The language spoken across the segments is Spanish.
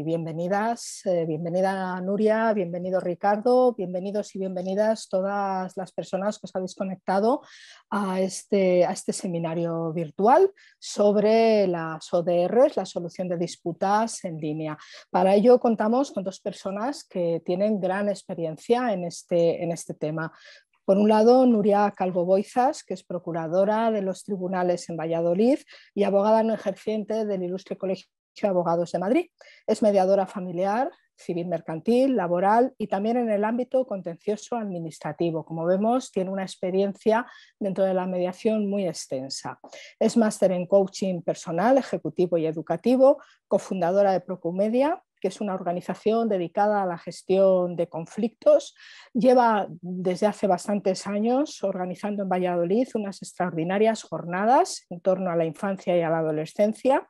y bienvenidas, bienvenida Nuria, bienvenido Ricardo, bienvenidos y bienvenidas todas las personas que os habéis conectado a este seminario virtual sobre las ODRs, la solución de disputas en línea. Para ello contamos con dos personas que tienen gran experiencia en este tema. Por un lado, Nuria Calvo Boizas, que es procuradora de los tribunales en Valladolid y abogada no ejerciente del Ilustre Colegio de Abogados de Madrid. Es mediadora familiar, civil mercantil, laboral y también en el ámbito contencioso administrativo. Como vemos, tiene una experiencia dentro de la mediación muy extensa. Es máster en coaching personal, ejecutivo y educativo, cofundadora de Procumedia, que es una organización dedicada a la gestión de conflictos. Lleva desde hace bastantes años organizando en Valladolid unas extraordinarias jornadas en torno a la infancia y a la adolescencia,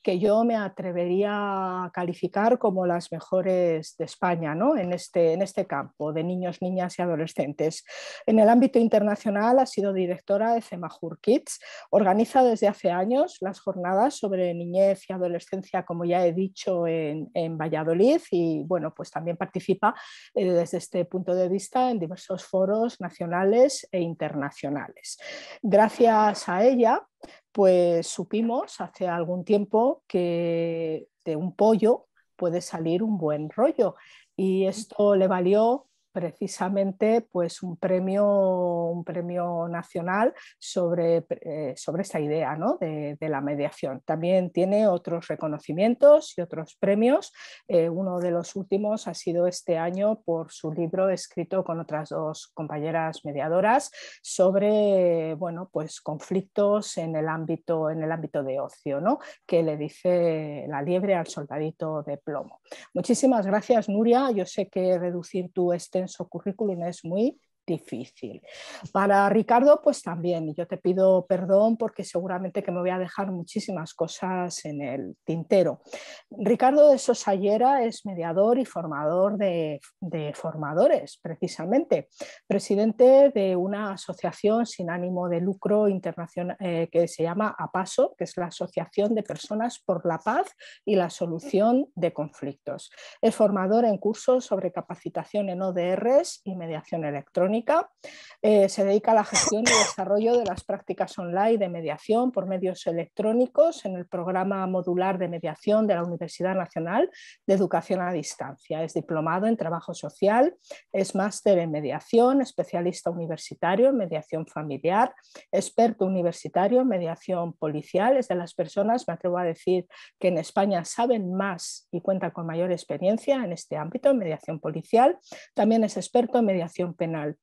que yo me atrevería a calificar como las mejores de España, ¿no? en este campo de niños, niñas y adolescentes. En el ámbito internacional ha sido directora de Cemajur Kids. Organiza desde hace años las jornadas sobre niñez y adolescencia, como ya he dicho, en Valladolid, y bueno, pues también participa desde este punto de vista en diversos foros nacionales e internacionales. Gracias a ella, pues supimos hace algún tiempo que de un pollo puede salir un buen rollo, y esto le valió precisamente pues un premio nacional sobre esta idea, ¿no? de la mediación. También tiene otros reconocimientos y otros premios. Uno de los últimos ha sido este año por su libro escrito con otras dos compañeras mediadoras sobre pues conflictos en el ámbito de ocio, ¿no? Que le dice la liebre al soldadito de plomo. Muchísimas gracias, Nuria. Yo sé que reducir tu extenso currículum es muy difícil. Para Ricardo, pues también, y yo te pido perdón porque seguramente que me voy a dejar muchísimas cosas en el tintero. Ricardo de Sosa Llera es mediador y formador de formadores, precisamente, presidente de una asociación sin ánimo de lucro internacional que se llama APASO, que es la Asociación de Personas por la Paz y la Solución de Conflictos. Es formador en cursos sobre capacitación en ODRs y mediación electrónica. Se dedica a la gestión y desarrollo de las prácticas online de mediación por medios electrónicos en el programa modular de mediación de la Universidad Nacional de Educación a Distancia. Es diplomado en trabajo social, es máster en mediación, especialista universitario en mediación familiar, experto universitario en mediación policial. Es de las personas, me atrevo a decir, que en España saben más y cuentan con mayor experiencia en este ámbito, en mediación policial. También es experto en mediación penal.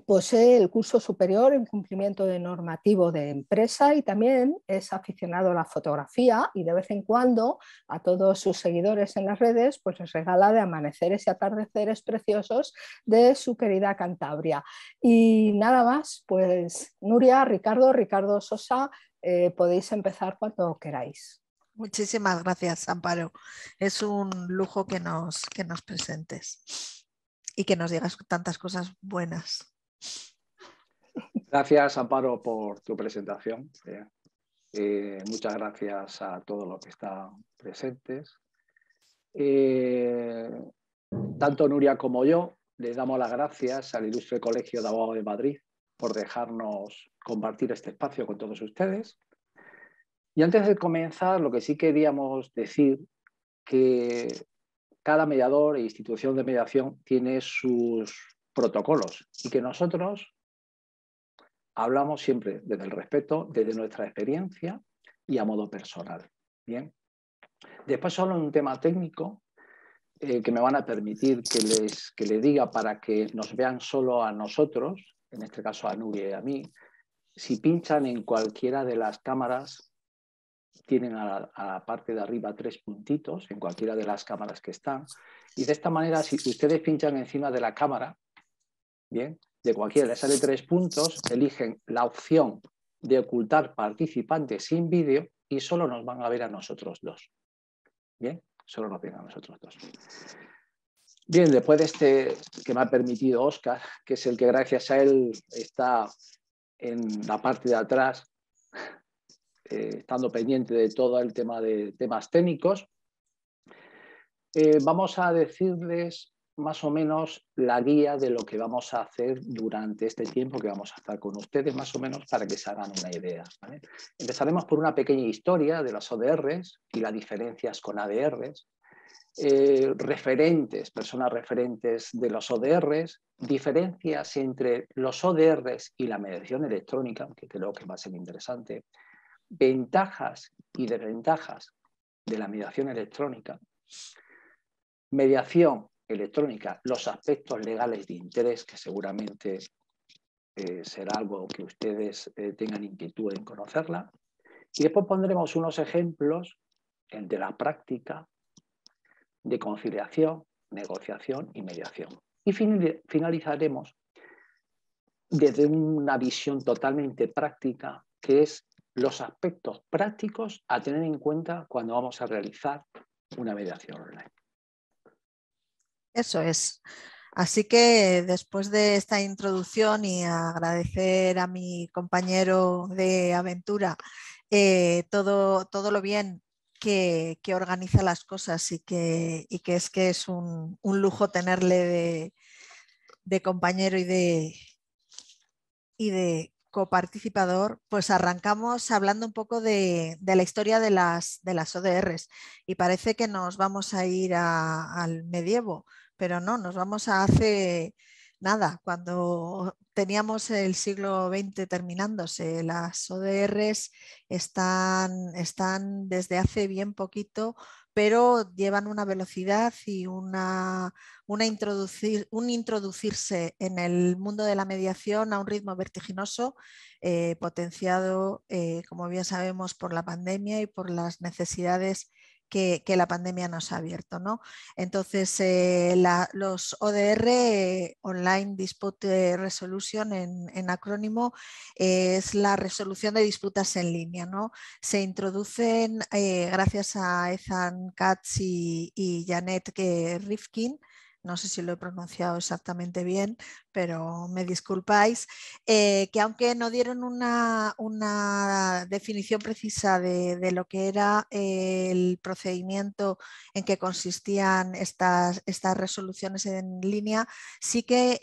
Posee el curso superior en cumplimiento de normativo de empresa y también es aficionado a la fotografía, y de vez en cuando a todos sus seguidores en las redes pues les regala de amaneceres y atardeceres preciosos de su querida Cantabria. Y nada más, pues Nuria, Ricardo Sosa, podéis empezar cuando queráis. Muchísimas gracias, Amparo. Es un lujo que nos presentes y que nos digas tantas cosas buenas. Gracias, Amparo, por tu presentación. Muchas gracias a todos los que están presentes. Tanto Nuria como yo les damos las gracias al Ilustre Colegio de Abogados de Madrid por dejarnos compartir este espacio con todos ustedes. Y antes de comenzar, lo que sí queríamos decir, que cada mediador e institución de mediación tiene sus protocolos y que nosotros hablamos siempre desde el respeto, desde nuestra experiencia y a modo personal. Bien. Después, solo un tema técnico que me van a permitir que les diga para que nos vean solo a nosotros, en este caso a Nuria y a mí. Si pinchan en cualquiera de las cámaras, tienen a la parte de arriba 3 puntitos, en cualquiera de las cámaras que están. Y de esta manera, si ustedes pinchan encima de la cámara, bien, de cualquiera les sale 3 puntos, eligen la opción de ocultar participantes sin vídeo y solo nos van a ver a nosotros dos. Bien, solo nos ven a nosotros dos. Bien, después de este que me ha permitido Óscar, que es el que gracias a él está en la parte de atrás, estando pendiente de todo el tema de temas técnicos, vamos a decirles más o menos la guía de lo que vamos a hacer durante este tiempo que vamos a estar con ustedes, más o menos para que se hagan una idea, ¿vale? Empezaremos por una pequeña historia de las ODRs y las diferencias con ADRs, personas referentes de los ODRs, diferencias entre los ODRs y la mediación electrónica, que creo que va a ser interesante, ventajas y desventajas de la mediación electrónica, mediación electrónica, los aspectos legales de interés, que seguramente será algo que ustedes tengan inquietud en conocerla, y después pondremos unos ejemplos de la práctica de conciliación, negociación y mediación. Y finalizaremos desde una visión totalmente práctica, que es los aspectos prácticos a tener en cuenta cuando vamos a realizar una mediación online. Eso es. Así que después de esta introducción y agradecer a mi compañero de aventura todo lo bien que organiza las cosas y que es un lujo tenerle de compañero y de coparticipador, pues arrancamos hablando un poco de la historia de las ODRs y parece que nos vamos a ir al medievo, pero no, nos vamos a hace nada, cuando teníamos el siglo XX terminándose. Las ODRs están desde hace bien poquito, pero llevan una velocidad y un introducirse en el mundo de la mediación a un ritmo vertiginoso, potenciado, como bien sabemos, por la pandemia y por las necesidades que la pandemia nos ha abierto, ¿no? Entonces, los ODR, Online Dispute Resolution en acrónimo, es la resolución de disputas en línea, ¿no? Se introducen gracias a Ethan Katz y Janet Rifkin. No sé si lo he pronunciado exactamente bien, pero me disculpáis, que aunque no dieron una definición precisa de lo que era el procedimiento en que consistían estas resoluciones en línea, sí que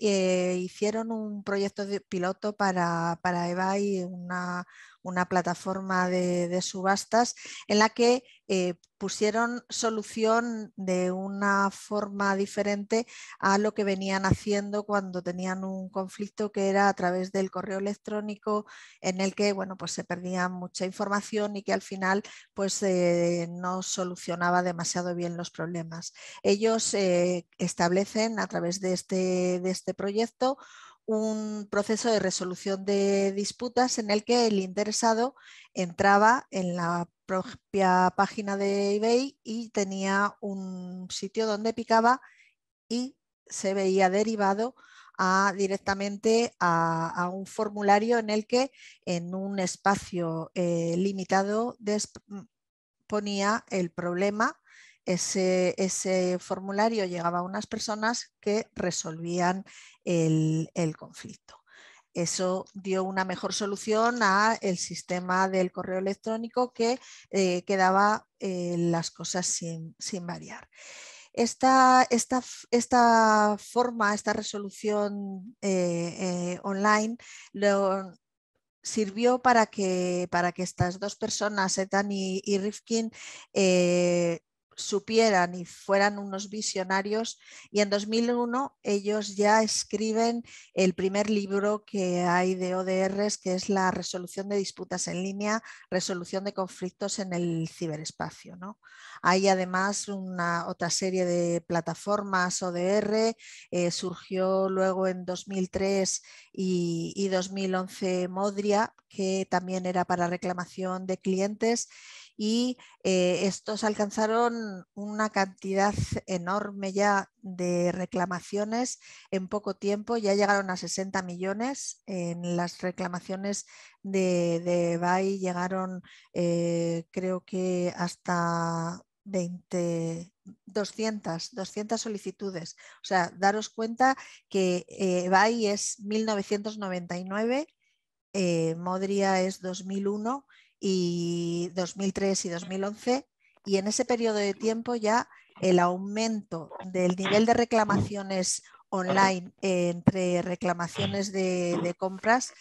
hicieron un proyecto de piloto para eBay, una plataforma de subastas en la que pusieron solución de una forma diferente a lo que venían haciendo cuando tenían un conflicto, que era a través del correo electrónico, en el que bueno, pues se perdía mucha información y que al final pues, no solucionaba demasiado bien los problemas. Ellos establecen a través de este proyecto un proceso de resolución de disputas en el que el interesado entraba en la propia página de eBay y tenía un sitio donde picaba y se veía derivado directamente a un formulario en el que en un espacio limitado ponía el problema. Ese formulario llegaba a unas personas que resolvían el conflicto. Eso dio una mejor solución al sistema del correo electrónico, que quedaba las cosas sin variar. Esta forma, esta resolución online sirvió para que estas dos personas, Ethan y Rifkin, supieran y fueran unos visionarios, y en 2001 ellos ya escriben el primer libro que hay de ODRs, que es la resolución de disputas en línea, resolución de conflictos en el ciberespacio, ¿no? Hay además otra serie de plataformas ODR, surgió luego en 2003 y 2011 Modria, que también era para reclamación de clientes, y estos alcanzaron una cantidad enorme ya de reclamaciones en poco tiempo. Ya llegaron a 60 millones. En las reclamaciones de eBay llegaron creo que hasta 200 solicitudes. O sea, daros cuenta que eBay es 1999, Modria es 2001 y 2003 y 2011, y en ese periodo de tiempo ya el aumento del nivel de reclamaciones online entre reclamaciones de compras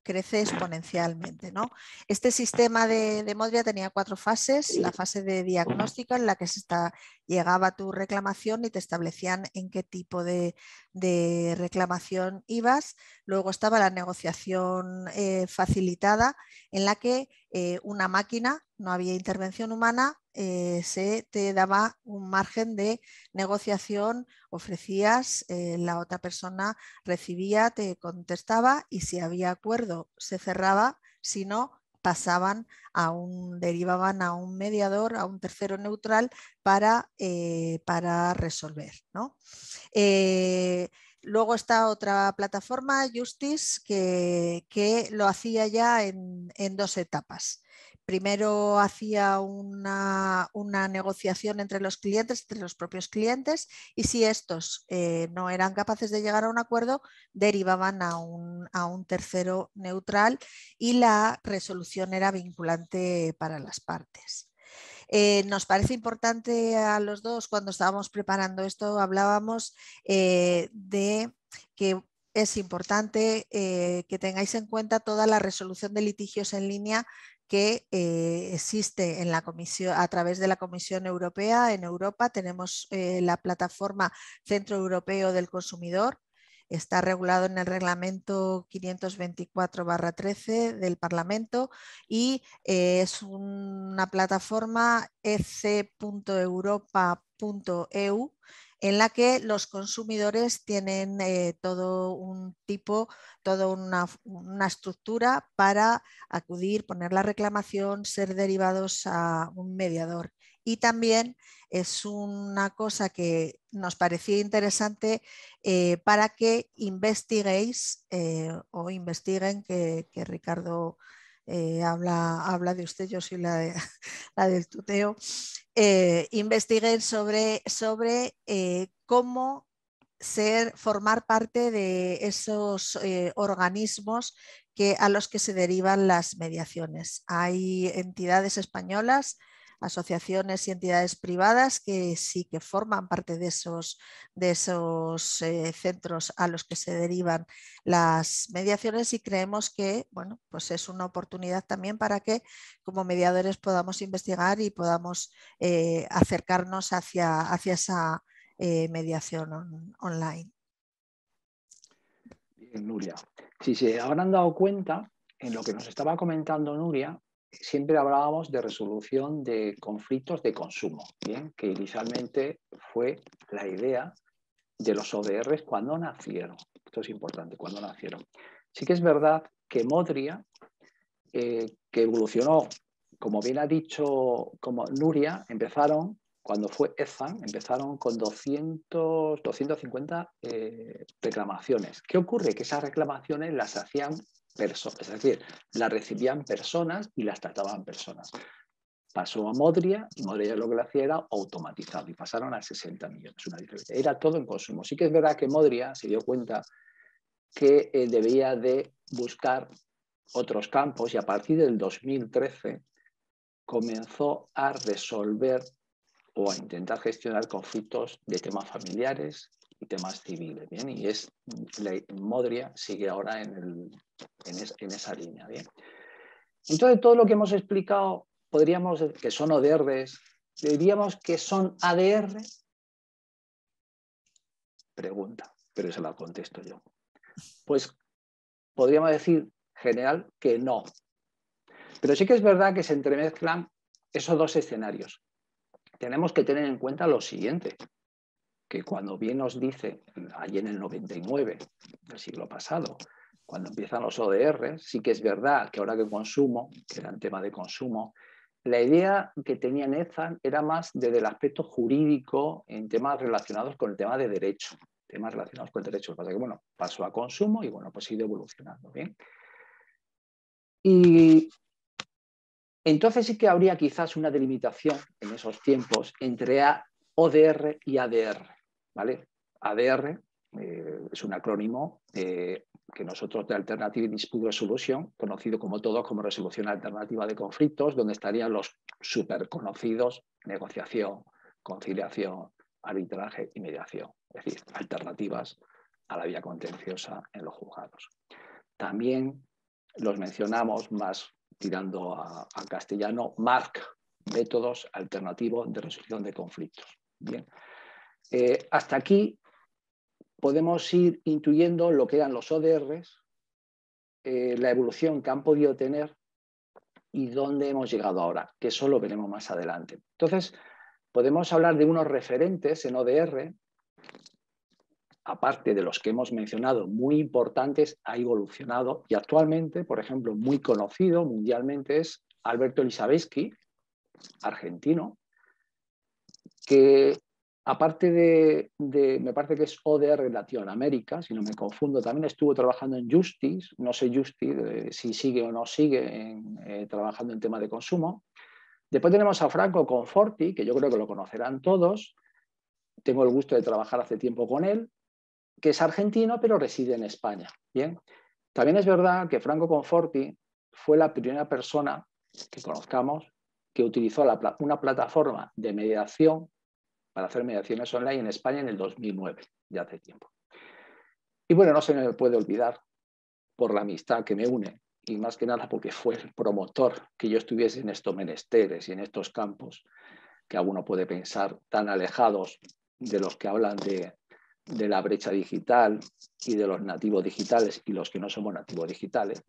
crece exponencialmente, ¿no? Este sistema de Modria tenía 4 fases: la fase de diagnóstico, en la que llegaba tu reclamación y te establecían en qué tipo de reclamación ibas. Luego estaba la negociación facilitada, en la que una máquina, no había intervención humana, se te daba un margen de negociación, ofrecías, la otra persona recibía, te contestaba, y si había acuerdo se cerraba, si no derivaban a un mediador, a un tercero neutral para resolver, ¿no? Luego está otra plataforma, Justice, que lo hacía ya en 2 etapas. Primero hacía una negociación entre los clientes, entre los propios clientes, y si estos no eran capaces de llegar a un acuerdo, derivaban a un tercero neutral, y la resolución era vinculante para las partes. Nos parece importante a los dos, cuando estábamos preparando esto, hablábamos de que es importante que tengáis en cuenta toda la resolución de litigios en línea que existe en la Comisión, a través de la Comisión Europea. En Europa tenemos la plataforma Centro Europeo del Consumidor. Está regulado en el reglamento 524/13 del Parlamento, y es una plataforma ec.europa.eu, en la que los consumidores tienen toda una estructura para acudir, poner la reclamación, ser derivados a un mediador. Y también es una cosa que nos parecía interesante para que investiguéis o investiguen, que Ricardo habla de usted, yo soy la del tuteo. Investiguen sobre cómo formar parte de esos organismos a los que se derivan las mediaciones. Hay entidades españolas, asociaciones y entidades privadas que sí que forman parte de esos centros a los que se derivan las mediaciones, y creemos que, bueno, pues es una oportunidad también para que como mediadores podamos investigar y podamos acercarnos hacia esa mediación online. Bien, Nuria. Si se habrán dado cuenta, en lo que nos estaba comentando Nuria, siempre hablábamos de resolución de conflictos de consumo, ¿bien? Que inicialmente fue la idea de los ODRs cuando nacieron. Esto es importante, cuando nacieron. Sí que es verdad que Modria, que evolucionó, como bien ha dicho como Nuria, cuando fue EZAN, empezaron con 250 reclamaciones. ¿Qué ocurre? Que esas reclamaciones las hacían personas, es decir, las recibían personas y las trataban personas. Pasó a Modria, y Modria lo que le hacía era automatizado, y pasaron a 60 millones, una diferencia. Era todo en consumo. Sí que es verdad que Modria se dio cuenta que debía de buscar otros campos, y a partir del 2013 comenzó a resolver o a intentar gestionar conflictos de temas familiares y temas civiles, ¿bien? Y Modria sigue ahora en esa línea, ¿bien? Entonces, todo lo que hemos explicado, podríamos decir que son ODRs, diríamos que son ADR. Pregunta, pero se la contesto yo. Pues podríamos decir general que no. Pero sí que es verdad que se entremezclan esos dos escenarios. Tenemos que tener en cuenta lo siguiente, que cuando bien nos dice, allí en el 99 del siglo pasado, cuando empiezan los ODR, sí que es verdad que ahora que consumo, que era el tema de consumo, la idea que tenía EZAN era más desde el aspecto jurídico en temas relacionados con el tema de derecho, temas relacionados con el derecho. Lo que pasa es que, bueno, pasó a consumo y, bueno, pues ha ido evolucionando, ¿bien? Y entonces sí que habría quizás una delimitación en esos tiempos entre ODR y ADR, ¿vale? ADR es un acrónimo que nosotros de Alternative Dispute Resolution, conocido como todos como resolución alternativa de conflictos, donde estarían los súper conocidos: negociación, conciliación, arbitraje y mediación, es decir, alternativas a la vía contenciosa en los juzgados. También los mencionamos más tirando a castellano, MARC, métodos alternativos de resolución de conflictos. Bien, hasta aquí podemos ir intuyendo lo que eran los ODRs, la evolución que han podido tener y dónde hemos llegado ahora, que eso lo veremos más adelante. Entonces, podemos hablar de unos referentes en ODR, aparte de los que hemos mencionado, muy importantes, ha evolucionado y actualmente, por ejemplo, muy conocido mundialmente es Alberto Elisabetsky, argentino, que aparte me parece que es ODR Latinoamérica, si no me confundo, también estuvo trabajando en Justice, no sé Justice si sigue o no sigue trabajando en tema de consumo. Después tenemos a Franco Conforti, que yo creo que lo conocerán todos, tengo el gusto de trabajar hace tiempo con él, que es argentino pero reside en España. Bien, también es verdad que Franco Conforti fue la primera persona que conozcamos que utilizó una plataforma de mediación para hacer mediaciones online en España en el 2009, ya hace tiempo. Y bueno, no se me puede olvidar por la amistad que me une y más que nada porque fue el promotor que yo estuviese en estos menesteres y en estos campos que alguno puede pensar tan alejados de los que hablan de la brecha digital y de los nativos digitales y los que no somos nativos digitales,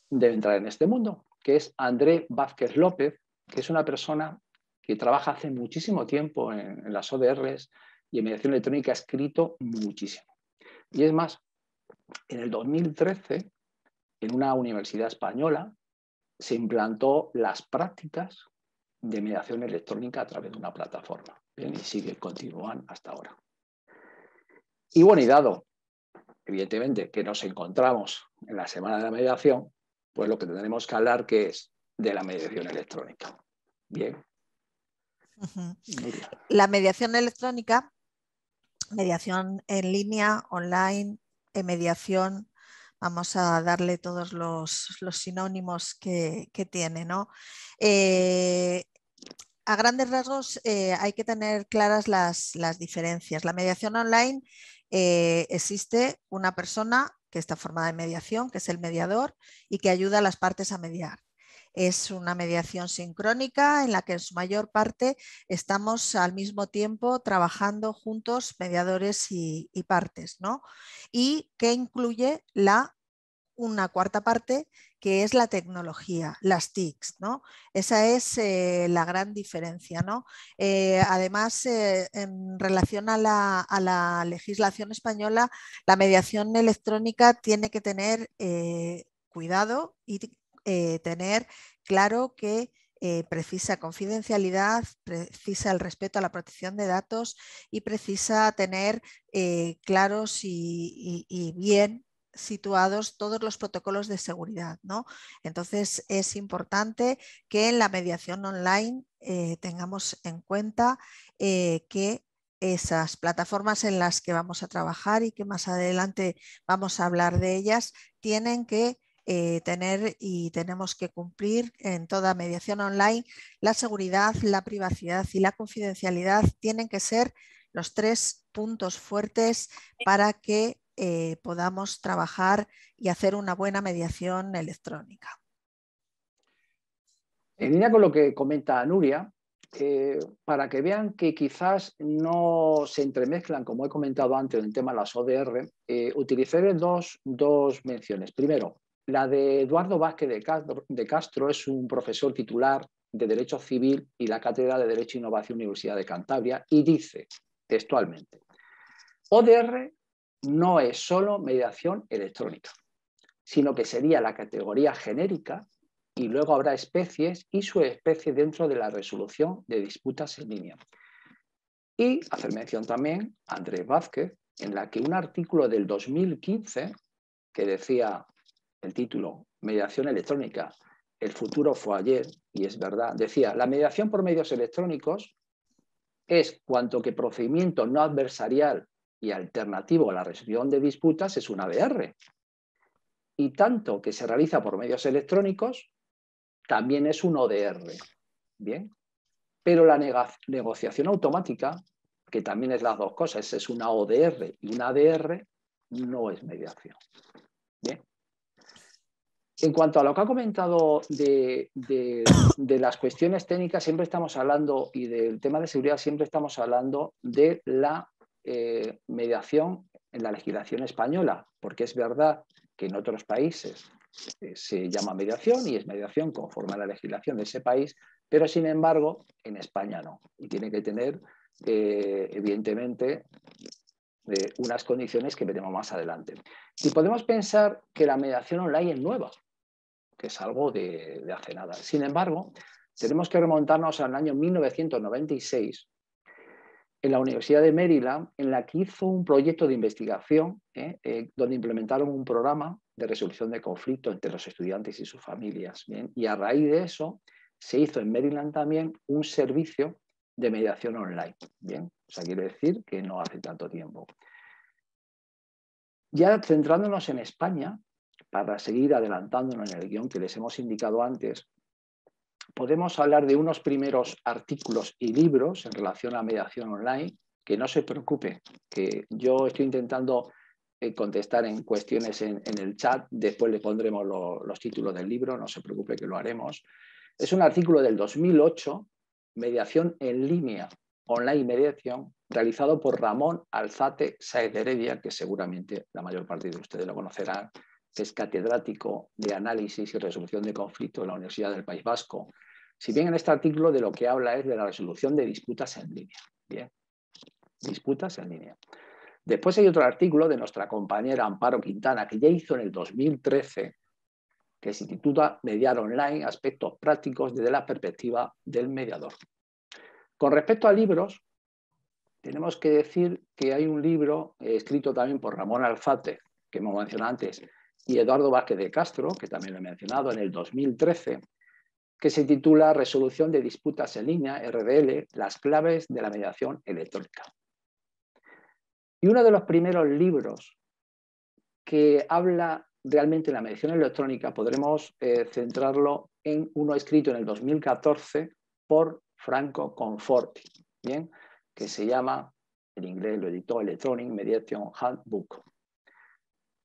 debe entrar en este mundo, que es André Vázquez López, que es una persona que trabaja hace muchísimo tiempo en las ODRs y en mediación electrónica, ha escrito muchísimo. Y es más, en el 2013, en una universidad española, se implantó las prácticas de mediación electrónica a través de una plataforma. Bien, y continúan hasta ahora. Y bueno, y dado, evidentemente, que nos encontramos en la Semana de la Mediación, pues lo que tendremos que hablar que es de la mediación electrónica. Bien. La mediación electrónica, mediación en línea, online, mediación, vamos a darle todos los sinónimos que tiene, ¿no? A grandes rasgos hay que tener claras las diferencias. La mediación online existe una persona que está formada en mediación, que es el mediador y que ayuda a las partes a mediar. Es una mediación sincrónica en la que en su mayor parte estamos al mismo tiempo trabajando juntos, mediadores y partes, ¿no? Y que incluye una cuarta parte que es la tecnología, las TICs, ¿no? Esa es la gran diferencia, ¿no? Además, en relación a la legislación española, la mediación electrónica tiene que tener cuidado y tener claro que precisa confidencialidad, precisa el respeto a la protección de datos y precisa tener claros y bien situados todos los protocolos de seguridad, ¿no? Entonces es importante que en la mediación online tengamos en cuenta que esas plataformas en las que vamos a trabajar y que más adelante vamos a hablar de ellas tienen que tener y tenemos que cumplir en toda mediación online la seguridad, la privacidad y la confidencialidad tienen que ser los 3 puntos fuertes para que podamos trabajar y hacer una buena mediación electrónica. En línea con lo que comenta Nuria, para que vean que quizás no se entremezclan, como he comentado antes en el tema de las ODR, utilizaré dos menciones. Primero, la de Eduardo Vázquez de Castro es un profesor titular de Derecho Civil y la Cátedra de Derecho e Innovación Universidad de Cantabria y dice textualmente: ODR no es solo mediación electrónica, sino que sería la categoría genérica y luego habrá especies y subespecies dentro de la resolución de disputas en línea. Y hacer mención también a Andrés Vázquez, en la que un artículo del 2015 que decía el título Mediación electrónica, el futuro fue ayer, y es verdad, decía: la mediación por medios electrónicos es cuanto que procedimiento no adversarial y alternativo a la resolución de disputas es una ADR. Y tanto que se realiza por medios electrónicos también es un ODR. Bien. Pero la negociación automática, que también es las dos cosas, es una ODR y una ADR, no es mediación. Bien. En cuanto a lo que ha comentado de las cuestiones técnicas, siempre estamos hablando, y del tema de seguridad, siempre estamos hablando de la mediación en la legislación española, porque es verdad que en otros países se llama mediación y es mediación conforme a la legislación de ese país, pero sin embargo en España no. Y tiene que tener, evidentemente, unas condiciones que veremos más adelante. Y podemos pensar que la mediación online es nueva, que es algo de hace nada. Sin embargo, tenemos que remontarnos al año 1996, en la Universidad de Maryland, en la que hizo un proyecto de investigación donde implementaron un programa de resolución de conflictos entre los estudiantes y sus familias. ¿Bien? Y a raíz de eso se hizo en Maryland también un servicio de mediación online. ¿Bien? O sea, quiere decir que no hace tanto tiempo. Ya centrándonos en España, para seguir adelantándonos en el guión que les hemos indicado antes, podemos hablar de unos primeros artículos y libros en relación a mediación online, que no se preocupe, que yo estoy intentando contestar en cuestiones en el chat, después le pondremos los títulos del libro, no se preocupe que lo haremos. Es un artículo del 2008, Mediación en línea, online mediación, realizado por Ramón Alzate Sáez de Heredia, que seguramente la mayor parte de ustedes lo conocerán, que es catedrático de análisis y resolución de conflictos en la Universidad del País Vasco. Si bien en este artículo de lo que habla es de la resolución de disputas en línea. Bien, disputas en línea. Después hay otro artículo de nuestra compañera Amparo Quintana, que ya hizo en el 2013, que se titula Mediar online, aspectos prácticos desde la perspectiva del mediador. Con respecto a libros, tenemos que decir que hay un libro escrito también por Ramón Alzate, que hemos mencionado antes, y Eduardo Vázquez de Castro, que también lo he mencionado, en el 2013, que se titula Resolución de disputas en línea, RDL, las claves de la mediación electrónica. Y uno de los primeros libros que habla realmente de la mediación electrónica, podremos centrarlo en uno escrito en el 2014 por Franco Conforti, ¿bien? Que se llama, en inglés lo editó Electronic Mediation Handbook.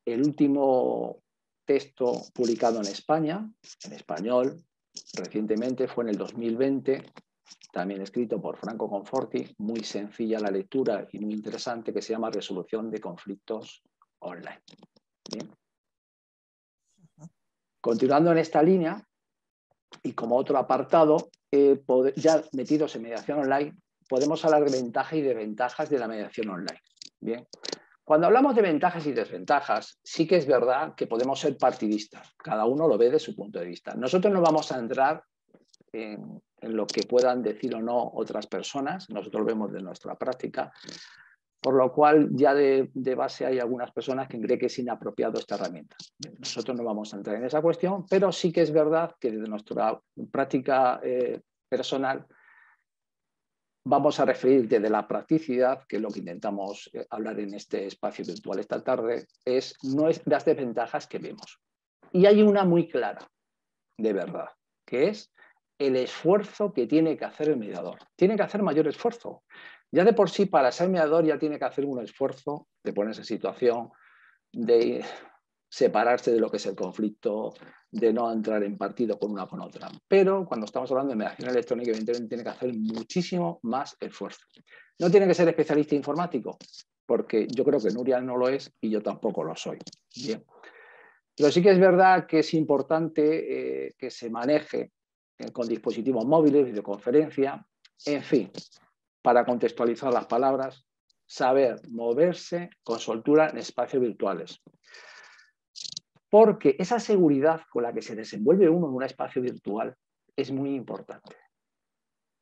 El último texto publicado en España, en español, recientemente fue en el 2020, también escrito por Franco Conforti, muy sencilla la lectura y muy interesante, que se llama Resolución de conflictos online. Bien. Continuando en esta línea, y como otro apartado, ya metidos en mediación online, podemos hablar de ventajas y desventajas de la mediación online. Bien. Cuando hablamos de ventajas y desventajas, sí que es verdad que podemos ser partidistas. Cada uno lo ve de su punto de vista. Nosotros no vamos a entrar en lo que puedan decir o no otras personas. Nosotros lo vemos de nuestra práctica. Por lo cual, ya de base hay algunas personas que creen que es inapropiado esta herramienta. Nosotros no vamos a entrar en esa cuestión, pero sí que es verdad que desde nuestra práctica personal vamos a referir desde la practicidad, que es lo que intentamos hablar en este espacio virtual esta tarde, no es las desventajas que vemos. Y hay una muy clara, de verdad, que es el esfuerzo que tiene que hacer el mediador. Tiene que hacer mayor esfuerzo. Ya de por sí, para ser mediador ya tiene que hacer un esfuerzo de ponerse en situación, de separarse de lo que es el conflicto, de no entrar en partido con una o con otra. Pero cuando estamos hablando de mediación electrónica, evidentemente tiene que hacer muchísimo más esfuerzo. No tiene que ser especialista informático, porque yo creo que Nuria no lo es y yo tampoco lo soy. Bien. Pero sí que es verdad que es importante que se maneje con dispositivos móviles, videoconferencia, en fin, para contextualizar las palabras, saber moverse con soltura en espacios virtuales. Porque esa seguridad con la que se desenvuelve uno en un espacio virtual es muy importante.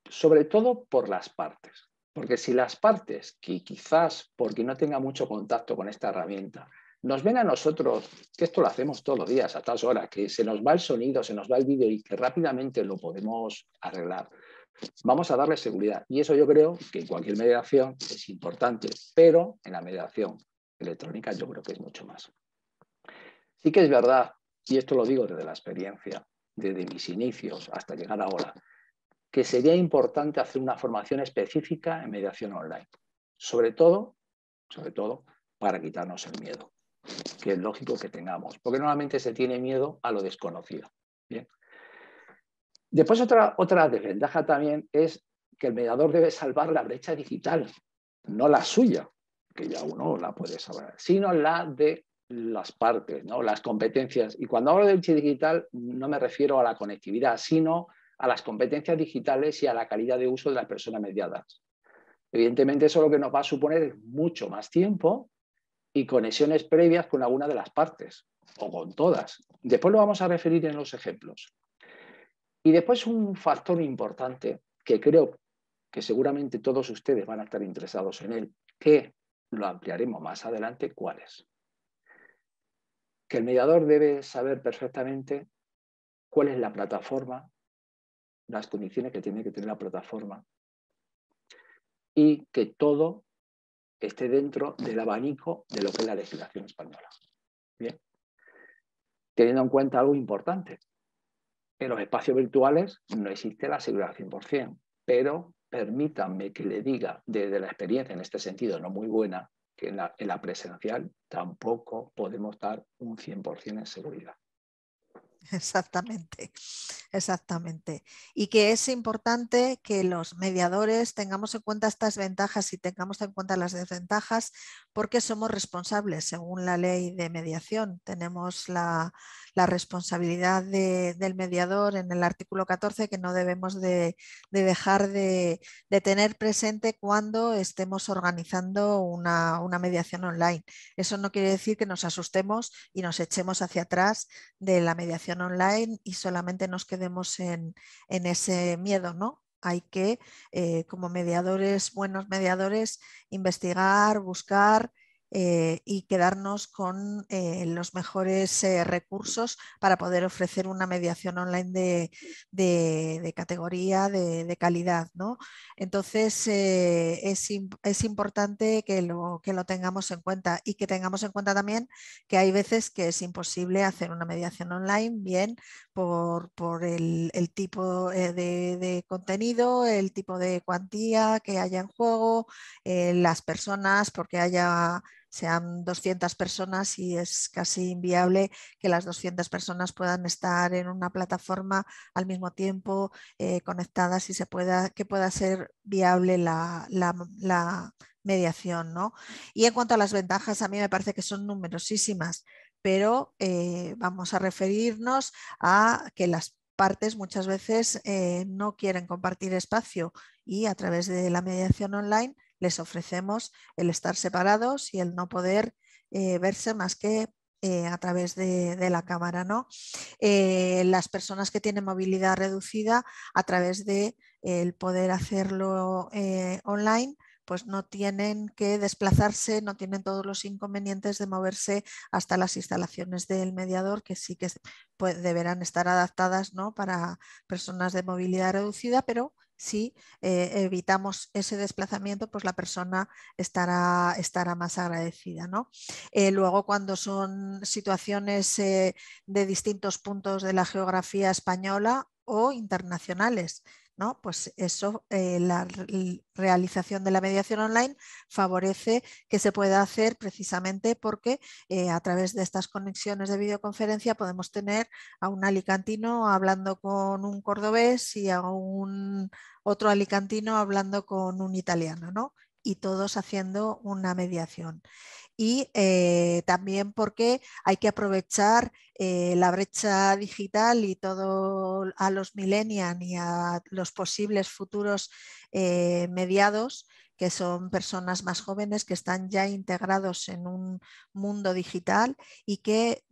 Sobre todo por las partes. Porque si las partes, que quizás porque no tengan mucho contacto con esta herramienta, nos ven a nosotros, que esto lo hacemos todos los días a tal hora, que se nos va el sonido, se nos va el vídeo y que rápidamente lo podemos arreglar, vamos a darle seguridad. Y eso yo creo que en cualquier mediación es importante, pero en la mediación electrónica yo creo que es mucho más. Sí que es verdad, y esto lo digo desde la experiencia, desde mis inicios hasta llegar ahora, que sería importante hacer una formación específica en mediación online, sobre todo para quitarnos el miedo, que es lógico que tengamos, porque normalmente se tiene miedo a lo desconocido. Bien. Después otra desventaja también es que el mediador debe salvar la brecha digital, no la suya, que ya uno la puede salvar, sino la de las partes, ¿no? Las competencias. Y cuando hablo de brecha digital no me refiero a la conectividad, sino a las competencias digitales y a la calidad de uso de las personas mediadas. Evidentemente eso lo que nos va a suponer es mucho más tiempo y conexiones previas con alguna de las partes o con todas. Después lo vamos a referir en los ejemplos. Y después un factor importante que creo que seguramente todos ustedes van a estar interesados en él, que lo ampliaremos más adelante, ¿cuál es? Que el mediador debe saber perfectamente cuál es la plataforma, las condiciones que tiene que tener la plataforma y que todo esté dentro del abanico de lo que es la legislación española. Bien. Teniendo en cuenta algo importante, en los espacios virtuales no existe la seguridad al 100%, pero permítanme que le diga desde la experiencia en este sentido no muy buena, que en la presencial tampoco podemos dar un 100% en seguridad. Exactamente, exactamente. Y que es importante que los mediadores tengamos en cuenta estas ventajas y tengamos en cuenta las desventajas, porque somos responsables según la ley de mediación. Tenemos la responsabilidad del mediador en el artículo 14 que no debemos de dejar de tener presente cuando estemos organizando una mediación online. Eso no quiere decir que nos asustemos y nos echemos hacia atrás de la mediación online y solamente nos quedemos en ese miedo, ¿no? Hay que, como mediadores, buenos mediadores, investigar, buscar y quedarnos con los mejores recursos para poder ofrecer una mediación online de categoría, de calidad, ¿no? Entonces, es importante que lo tengamos en cuenta y que tengamos en cuenta también que hay veces que es imposible hacer una mediación online, bien por el tipo de contenido, el tipo de cuantía que haya en juego, las personas, porque sean 200 personas y es casi inviable que las 200 personas puedan estar en una plataforma al mismo tiempo conectadas y que pueda ser viable la mediación, ¿no? Y en cuanto a las ventajas, a mí me parece que son numerosísimas, pero vamos a referirnos a que las partes muchas veces no quieren compartir espacio y a través de la mediación online les ofrecemos el estar separados y el no poder verse más que a través de la cámara, ¿no? Las personas que tienen movilidad reducida a través de el poder hacerlo online, pues no tienen que desplazarse, no tienen todos los inconvenientes de moverse hasta las instalaciones del mediador, que sí que deberán estar adaptadas, ¿no?, para personas de movilidad reducida, pero si evitamos ese desplazamiento, pues la persona estará más agradecida, ¿no? Luego, cuando son situaciones de distintos puntos de la geografía española o internacionales, ¿no? Pues eso, la realización de la mediación online favorece que se pueda hacer precisamente porque a través de estas conexiones de videoconferencia podemos tener a un alicantino hablando con un cordobés y a un otro alicantino hablando con un italiano, ¿no? Y todos haciendo una mediación. Y también porque hay que aprovechar la brecha digital y todo a los millennials y a los posibles futuros mediados, que son personas más jóvenes que están ya integrados en un mundo digital y que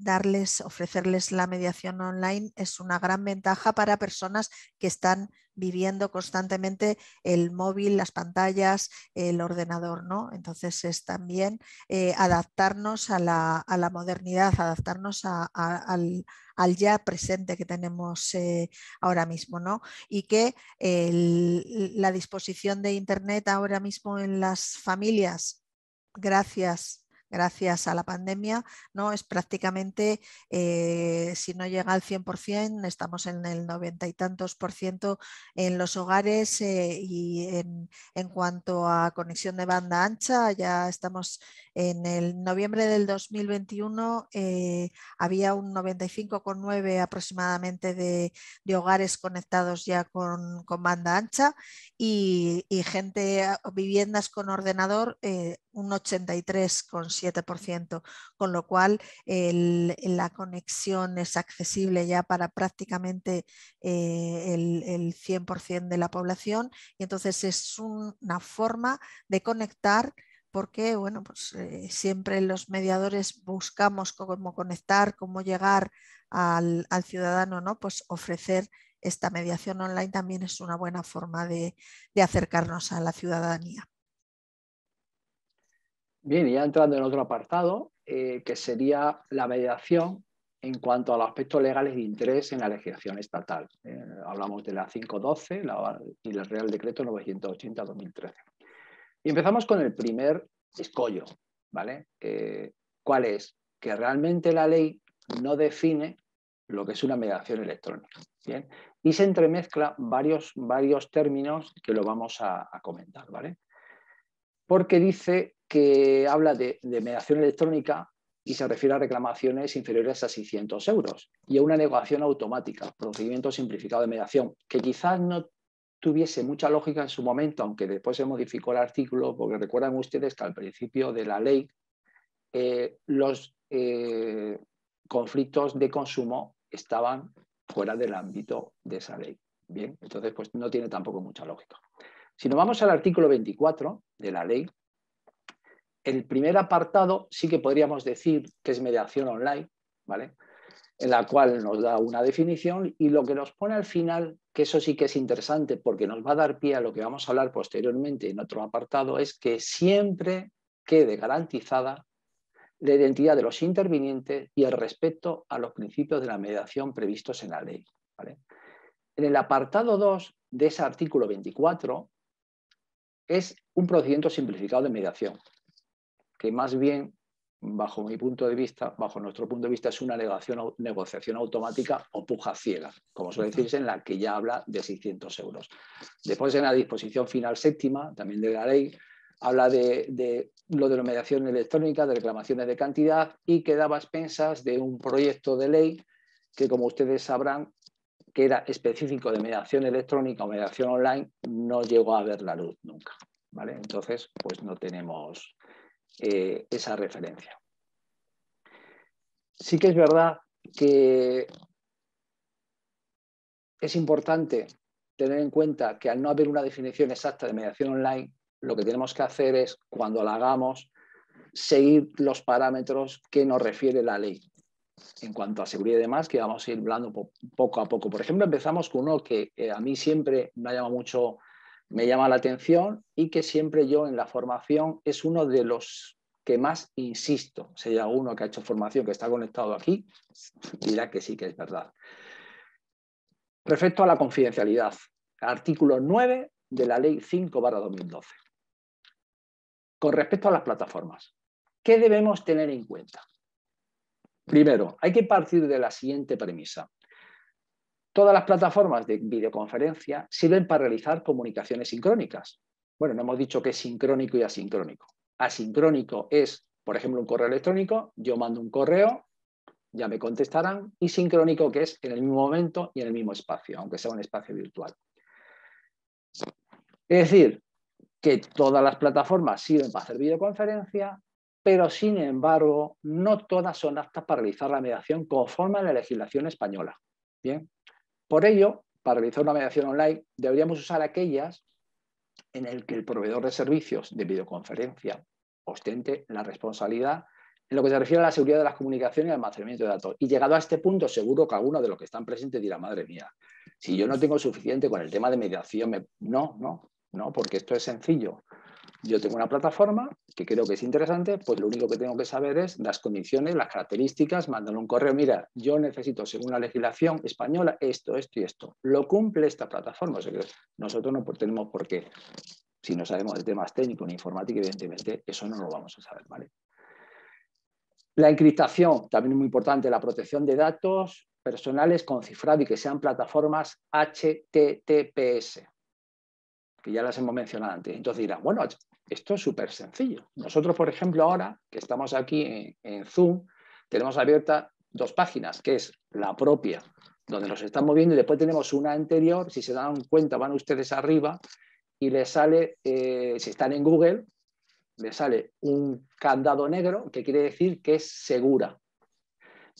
ofrecerles la mediación online es una gran ventaja para personas que están viviendo constantemente el móvil, las pantallas, el ordenador, ¿no? Entonces es también adaptarnos a la modernidad, adaptarnos al ya presente que tenemos ahora mismo, ¿no? Y que la disposición de Internet ahora mismo en las familias, gracias gracias a la pandemia, ¿no? Es prácticamente, si no llega al 100%, estamos en el 90 y tantos % en los hogares, y en cuanto a conexión de banda ancha, ya estamos en el noviembre del 2021, había un 95,9 aproximadamente de hogares conectados ya con banda ancha y gente, viviendas con ordenador, un 83,7%, con lo cual la conexión es accesible ya para prácticamente el 100% de la población, y entonces es una forma de conectar, porque bueno, pues, siempre los mediadores buscamos cómo conectar, cómo llegar al ciudadano, ¿no? Pues ofrecer esta mediación online también es una buena forma de acercarnos a la ciudadanía. Bien, y ya entrando en otro apartado, que sería la mediación en cuanto a los aspectos legales de interés en la legislación estatal. Hablamos de la 512 y el Real Decreto 980/2013. Y empezamos con el primer escollo, ¿vale? ¿Cuál es? Que realmente la ley no define lo que es una mediación electrónica, ¿bien? Y se entremezcla varios términos que lo vamos a comentar, ¿vale? Porque dice que habla de mediación electrónica y se refiere a reclamaciones inferiores a 600 euros y a una negociación automática, procedimiento simplificado de mediación, que quizás no tuviese mucha lógica en su momento, aunque después se modificó el artículo, porque recuerdan ustedes que al principio de la ley los conflictos de consumo estaban fuera del ámbito de esa ley. Bien, entonces pues no tiene tampoco mucha lógica. Si nos vamos al artículo 24 de la ley, el primer apartado sí que podríamos decir que es mediación online, ¿vale? En la cual nos da una definición, y lo que nos pone al final, que eso sí que es interesante porque nos va a dar pie a lo que vamos a hablar posteriormente en otro apartado, es que siempre quede garantizada la identidad de los intervinientes y el respeto a los principios de la mediación previstos en la ley, ¿vale? En el apartado 2 de ese artículo 24 es un procedimiento simplificado de mediación, que más bien, bajo mi punto de vista, bajo nuestro punto de vista, es una negociación automática o puja ciega, como suele decirse, en la que ya habla de 600 euros. Después, en la disposición final séptima, también de la ley, habla de lo de la mediación electrónica, de reclamaciones de cantidad, y quedaba a expensas de un proyecto de ley que, como ustedes sabrán, que era específico de mediación electrónica o mediación online, no llegó a ver la luz nunca, ¿vale? Entonces, pues no tenemos esa referencia. Sí que es verdad que es importante tener en cuenta que al no haber una definición exacta de mediación online, lo que tenemos que hacer es, cuando la hagamos, seguir los parámetros que nos refiere la ley en cuanto a seguridad y demás, que vamos a ir hablando poco a poco. Por ejemplo, empezamos con uno que a mí siempre me llama la atención, y que siempre yo en la formación es uno de los que más insisto. Si hay alguno que ha hecho formación que está conectado aquí, dirá que sí que es verdad. Respecto a la confidencialidad, artículo 9 de la ley 5/2012. Con respecto a las plataformas, ¿qué debemos tener en cuenta? Primero, hay que partir de la siguiente premisa. Todas las plataformas de videoconferencia sirven para realizar comunicaciones sincrónicas. Bueno, no hemos dicho que es sincrónico y asincrónico. Asincrónico es, por ejemplo, un correo electrónico, yo mando un correo, ya me contestarán, y sincrónico, que es en el mismo momento y en el mismo espacio, aunque sea un espacio virtual. Es decir, que todas las plataformas sirven para hacer videoconferencia, pero sin embargo no todas son aptas para realizar la mediación conforme a la legislación española. Bien, por ello, para realizar una mediación online deberíamos usar aquellas en las que el proveedor de servicios de videoconferencia ostente la responsabilidad en lo que se refiere a la seguridad de las comunicaciones y almacenamiento de datos. Y llegado a este punto, seguro que alguno de los que están presentes dirá, madre mía, si yo no tengo suficiente con el tema de mediación, no, porque esto es sencillo. Yo tengo una plataforma que creo que es interesante, pues lo único que tengo que saber es las condiciones, las características, mandarle un correo, mira, yo necesito, según la legislación española, esto y esto. Lo cumple esta plataforma. O sea que nosotros no tenemos por qué, si no sabemos de temas técnicos ni informática, evidentemente, eso no lo vamos a saber, ¿vale? La encriptación, también es muy importante, la protección de datos personales con cifrado y que sean plataformas HTTPS, que ya las hemos mencionado antes. Entonces dirán, bueno, esto es súper sencillo. Nosotros, por ejemplo, ahora que estamos aquí en Zoom, tenemos abiertas 2 páginas, que es la propia, donde nos estamos viendo, y después tenemos una anterior. Si se dan cuenta, van ustedes arriba y les sale, si están en Google, les sale un candado negro que quiere decir que es segura.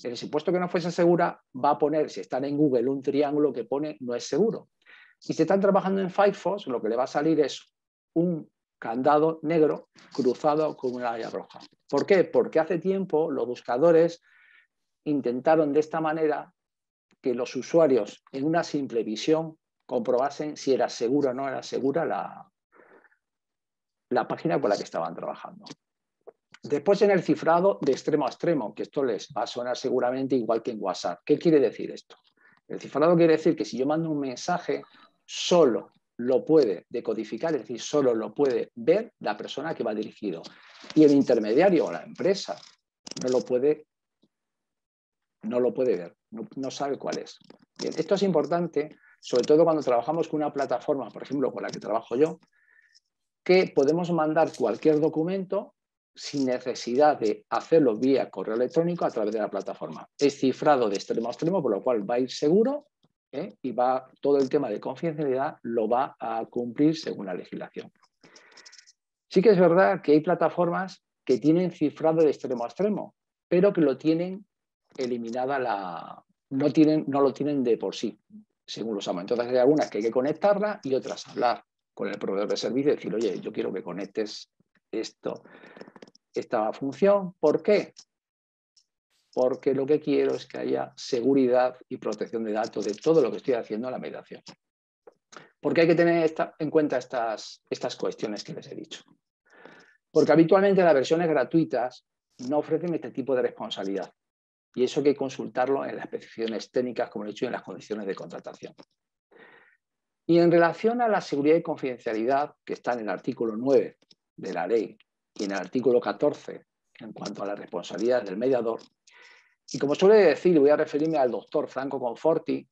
El supuesto que no fuese segura, va a poner, si están en Google, un triángulo que pone no es seguro. Y si están trabajando en Firefox, lo que le va a salir es un candado negro cruzado con una raya roja. ¿Por qué? Porque hace tiempo los buscadores intentaron de esta manera que los usuarios en una simple visión comprobasen si era segura o no era segura la página con la que estaban trabajando. Después en el cifrado de extremo a extremo, que esto les va a sonar seguramente igual que en WhatsApp. ¿Qué quiere decir esto? El cifrado quiere decir que si yo mando un mensaje, solo lo puede decodificar, es decir, solo lo puede ver la persona que va dirigido. Y el intermediario o la empresa no lo puede ver, no sabe cuál es. Bien, esto es importante, sobre todo cuando trabajamos con una plataforma, por ejemplo, con la que trabajo yo, que podemos mandar cualquier documento sin necesidad de hacerlo vía correo electrónico a través de la plataforma. Es cifrado de extremo a extremo, por lo cual va a ir seguro, y todo el tema de confidencialidad lo va a cumplir según la legislación. Sí que es verdad que hay plataformas que tienen cifrado de extremo a extremo, pero que lo tienen eliminada no lo tienen de por sí, según lo usamos. Entonces hay algunas que hay que conectarla y otras hablar con el proveedor de servicio y decir, oye, yo quiero que conectes esta función. ¿Por qué? Porque lo que quiero es que haya seguridad y protección de datos de todo lo que estoy haciendo en la mediación. Porque hay que tener en cuenta estas cuestiones que les he dicho. Porque habitualmente las versiones gratuitas no ofrecen este tipo de responsabilidad. Y eso hay que consultarlo en las especificaciones técnicas, como he dicho, y en las condiciones de contratación. Y en relación a la seguridad y confidencialidad, que está en el artículo 9 de la ley y en el artículo 14 en cuanto a la responsabilidad del mediador, y como suele decir, voy a referirme al doctor Franco Conforti,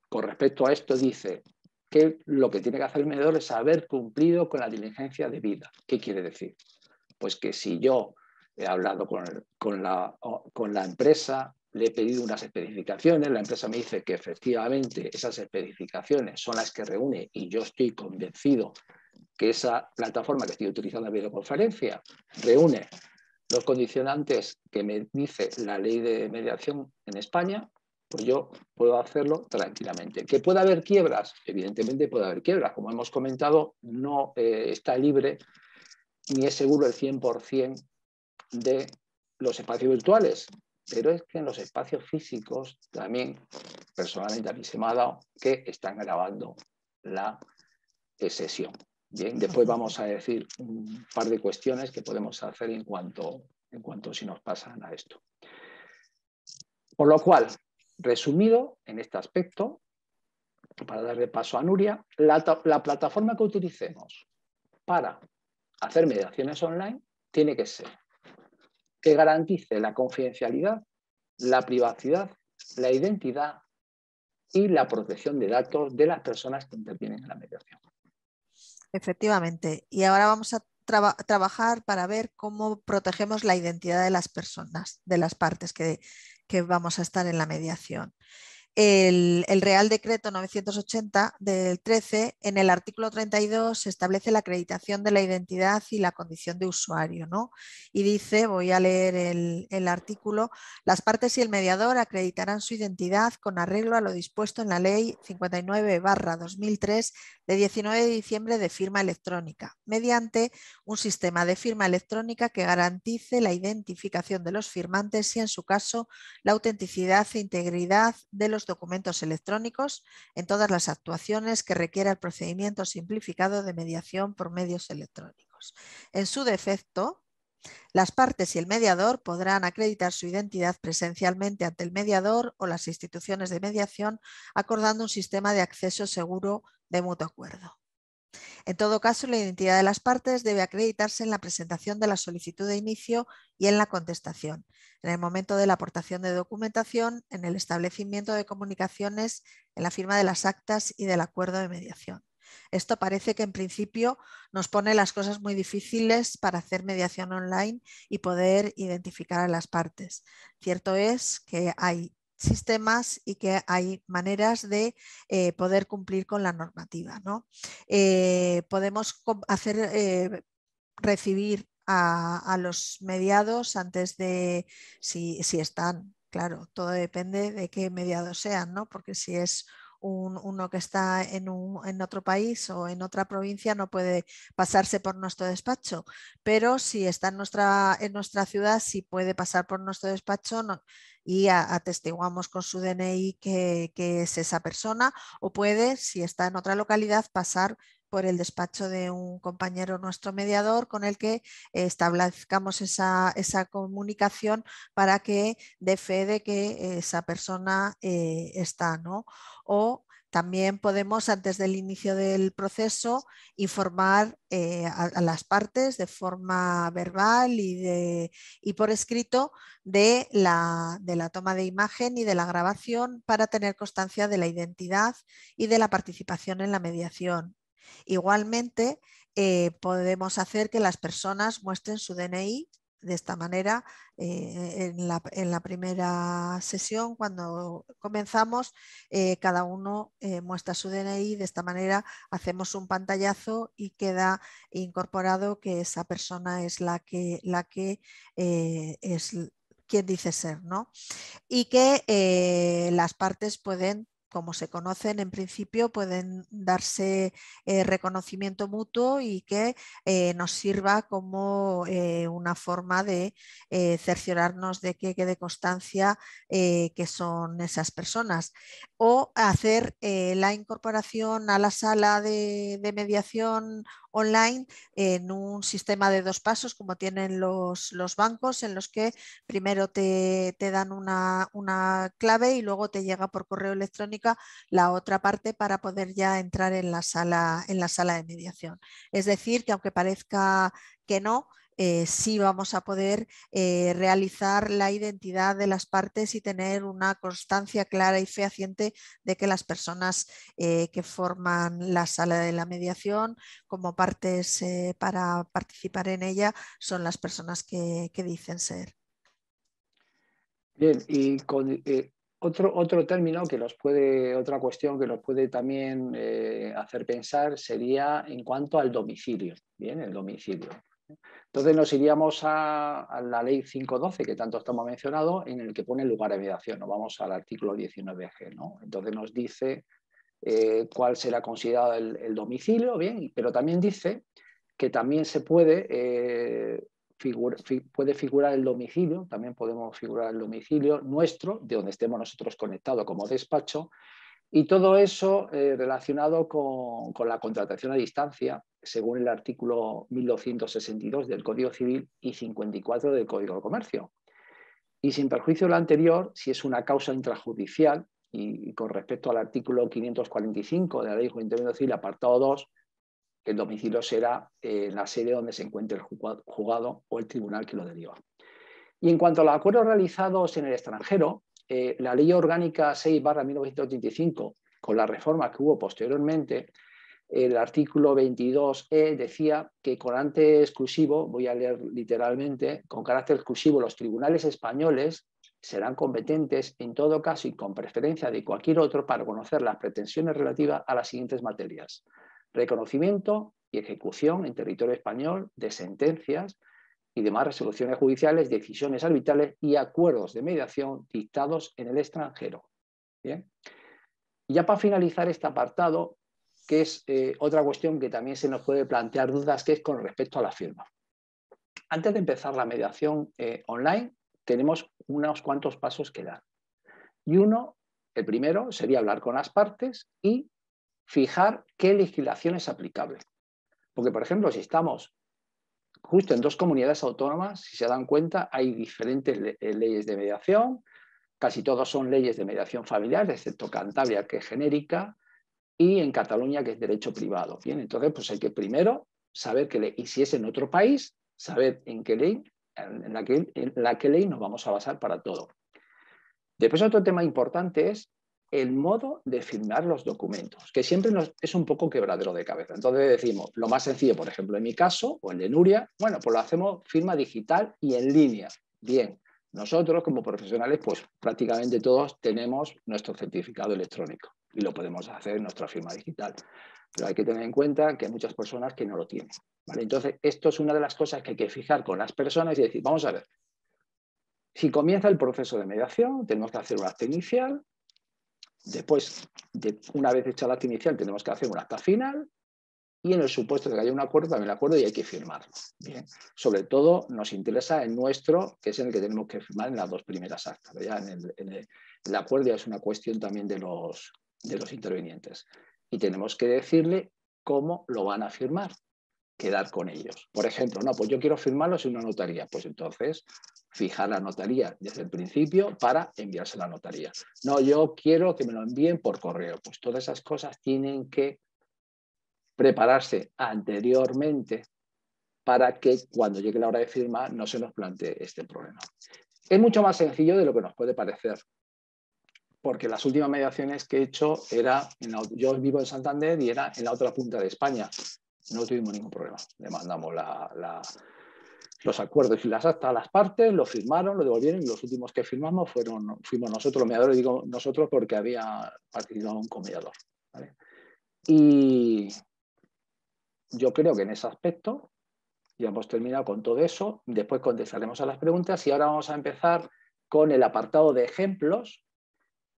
con respecto a esto dice que lo que tiene que hacer el mediador es haber cumplido con la diligencia debida. ¿Qué quiere decir? Pues que si yo he hablado con la empresa, le he pedido unas especificaciones, la empresa me dice que efectivamente esas especificaciones son las que reúne y yo estoy convencido que esa plataforma que estoy utilizando en videoconferencia reúne los condicionantes que me dice la ley de mediación en España, pues yo puedo hacerlo tranquilamente. ¿Que puede haber quiebras? Evidentemente puede haber quiebras. Como hemos comentado, no está libre ni es seguro el 100% de los espacios virtuales, pero es que en los espacios físicos también, personalmente a mí se me ha dado que están grabando la sesión. Bien, después vamos a decir un par de cuestiones que podemos hacer en cuanto si nos pasan a esto. Por lo cual, resumido en este aspecto, para darle paso a Nuria, la plataforma que utilicemos para hacer mediaciones online tiene que ser que garantice la confidencialidad, la privacidad, la identidad y la protección de datos de las personas que intervienen en la mediación. Efectivamente. Y ahora vamos a trabajar para ver cómo protegemos la identidad de las personas, de las partes que vamos a estar en la mediación. El Real Decreto 980 del 13, en el artículo 32, se establece la acreditación de la identidad y la condición de usuario, ¿no? Y dice, voy a leer el artículo, las partes y el mediador acreditarán su identidad con arreglo a lo dispuesto en la Ley 59/2003 de 19 de diciembre de firma electrónica, mediante un sistema de firma electrónica que garantice la identificación de los firmantes y, en su caso, la autenticidad e integridad de los documentos electrónicos en todas las actuaciones que requiera el procedimiento simplificado de mediación por medios electrónicos. En su defecto, las partes y el mediador podrán acreditar su identidad presencialmente ante el mediador o las instituciones de mediación, acordando un sistema de acceso seguro de mutuo acuerdo. En todo caso, la identidad de las partes debe acreditarse en la presentación de la solicitud de inicio y en la contestación, en el momento de la aportación de documentación, en el establecimiento de comunicaciones, en la firma de las actas y del acuerdo de mediación. Esto parece que en principio nos pone las cosas muy difíciles para hacer mediación online y poder identificar a las partes. Cierto es que hay sistemas y que hay maneras de poder cumplir con la normativa, ¿no? Podemos hacer recibir a los mediados antes de, si están, claro, todo depende de qué mediados sean, ¿no? Porque si es uno que está en otro país o en otra provincia no puede pasarse por nuestro despacho, pero si está en nuestra ciudad sí puede pasar por nuestro despacho y atestiguamos con su DNI que es esa persona, o puede, si está en otra localidad, pasar por el despacho de un compañero nuestro mediador con el que establezcamos esa comunicación para que dé fe de que esa persona está, ¿no? O también podemos, antes del inicio del proceso, informar a las partes de forma verbal y por escrito de la toma de imagen y de la grabación para tener constancia de la identidad y de la participación en la mediación. Igualmente, podemos hacer que las personas muestren su DNI. De esta manera, en la primera sesión, cuando comenzamos, cada uno muestra su DNI. De esta manera hacemos un pantallazo y queda incorporado que esa persona es la que es quien dice ser, ¿no? Y que las partes pueden, como se conocen en principio, pueden darse reconocimiento mutuo y que nos sirva como una forma de cerciorarnos de que quede constancia que son esas personas. O hacer la incorporación a la sala de mediación online en un sistema de 2 pasos, como tienen los bancos, en los que primero te dan una clave y luego te llega por correo electrónico la otra parte para poder ya entrar en la sala de mediación. Es decir, que aunque parezca que no, sí vamos a poder realizar la identidad de las partes y tener una constancia clara y fehaciente de que las personas que forman la sala de la mediación como partes para participar en ella son las personas que dicen ser. Bien, y con otro término que otra cuestión que nos puede también hacer pensar sería en cuanto al domicilio. Bien, el domicilio. Entonces nos iríamos a la ley 512, que tanto estamos mencionado, en el que pone el lugar de mediación. Nos vamos al artículo 19G, ¿no? Entonces nos dice cuál será considerado el domicilio, bien, pero también dice que también se puede figurar el domicilio, también podemos figurar el domicilio nuestro, de donde estemos nosotros conectados como despacho, y todo eso relacionado con la contratación a distancia, según el artículo 1262 del Código Civil y 54 del Código de Comercio. Y sin perjuicio de lo anterior, si es una causa intrajudicial, y con respecto al artículo 545 de la Ley de Intervención Civil, apartado 2, el domicilio será la sede donde se encuentre el juzgado o el tribunal que lo deriva. Y en cuanto a los acuerdos realizados en el extranjero, la Ley Orgánica 6/1985, con la reforma que hubo posteriormente, el artículo 22E decía que con carácter exclusivo, voy a leer literalmente, con carácter exclusivo los tribunales españoles serán competentes en todo caso y con preferencia de cualquier otro para conocer las pretensiones relativas a las siguientes materias: reconocimiento y ejecución en territorio español de sentencias y demás resoluciones judiciales, decisiones arbitrales y acuerdos de mediación dictados en el extranjero. Bien. Y ya para finalizar este apartado, que es otra cuestión que también se nos puede plantear dudas, que es con respecto a la firma. Antes de empezar la mediación online, tenemos unos cuantos pasos que dar. Y el primero, sería hablar con las partes y fijar qué legislación es aplicable. Porque, por ejemplo, si estamos justo en 2 comunidades autónomas, si se dan cuenta, hay diferentes leyes de mediación, casi todos son leyes de mediación familiar, excepto Cantabria, que es genérica, y en Cataluña, que es derecho privado. Bien, entonces pues hay que primero saber qué ley, y si es en otro país, saber en qué ley, en la que ley nos vamos a basar para todo. Después otro tema importante es el modo de firmar los documentos, que siempre es un poco quebradero de cabeza. Entonces decimos, lo más sencillo, por ejemplo, en mi caso, o el de Nuria, bueno, pues lo hacemos firma digital y en línea. Bien, nosotros como profesionales, pues prácticamente todos tenemos nuestro certificado electrónico y lo podemos hacer en nuestra firma digital. Pero hay que tener en cuenta que hay muchas personas que no lo tienen, ¿vale? Entonces, esto es una de las cosas que hay que fijar con las personas y decir, vamos a ver, si comienza el proceso de mediación, tenemos que hacer un acta inicial. Después, una vez hecha la acta inicial, tenemos que hacer un acta final y en el supuesto de que haya un acuerdo, también el acuerdo y hay que firmarlo. Bien. Sobre todo nos interesa el nuestro, que es en el que tenemos que firmar en las dos primeras actas. Ya el acuerdo ya es una cuestión también de los intervinientes. Y tenemos que decirle cómo lo van a firmar, quedar con ellos. Por ejemplo, no, pues yo quiero firmarlo en una notaría. Pues entonces fijar la notaría desde el principio para enviarse a la notaría. No, yo quiero que me lo envíen por correo. Pues todas esas cosas tienen que prepararse anteriormente para que cuando llegue la hora de firma no se nos plantee este problema. Es mucho más sencillo de lo que nos puede parecer, porque las últimas mediaciones que he hecho yo vivo en Santander y era en la otra punta de España. No tuvimos ningún problema. Le mandamos los acuerdos y las actas a las partes, lo firmaron, lo devolvieron y los últimos que firmamos fuimos nosotros, los mediadores, digo nosotros porque había participado un comediador, ¿vale? Y yo creo que en ese aspecto ya hemos terminado con todo eso, después contestaremos a las preguntas y ahora vamos a empezar con el apartado de ejemplos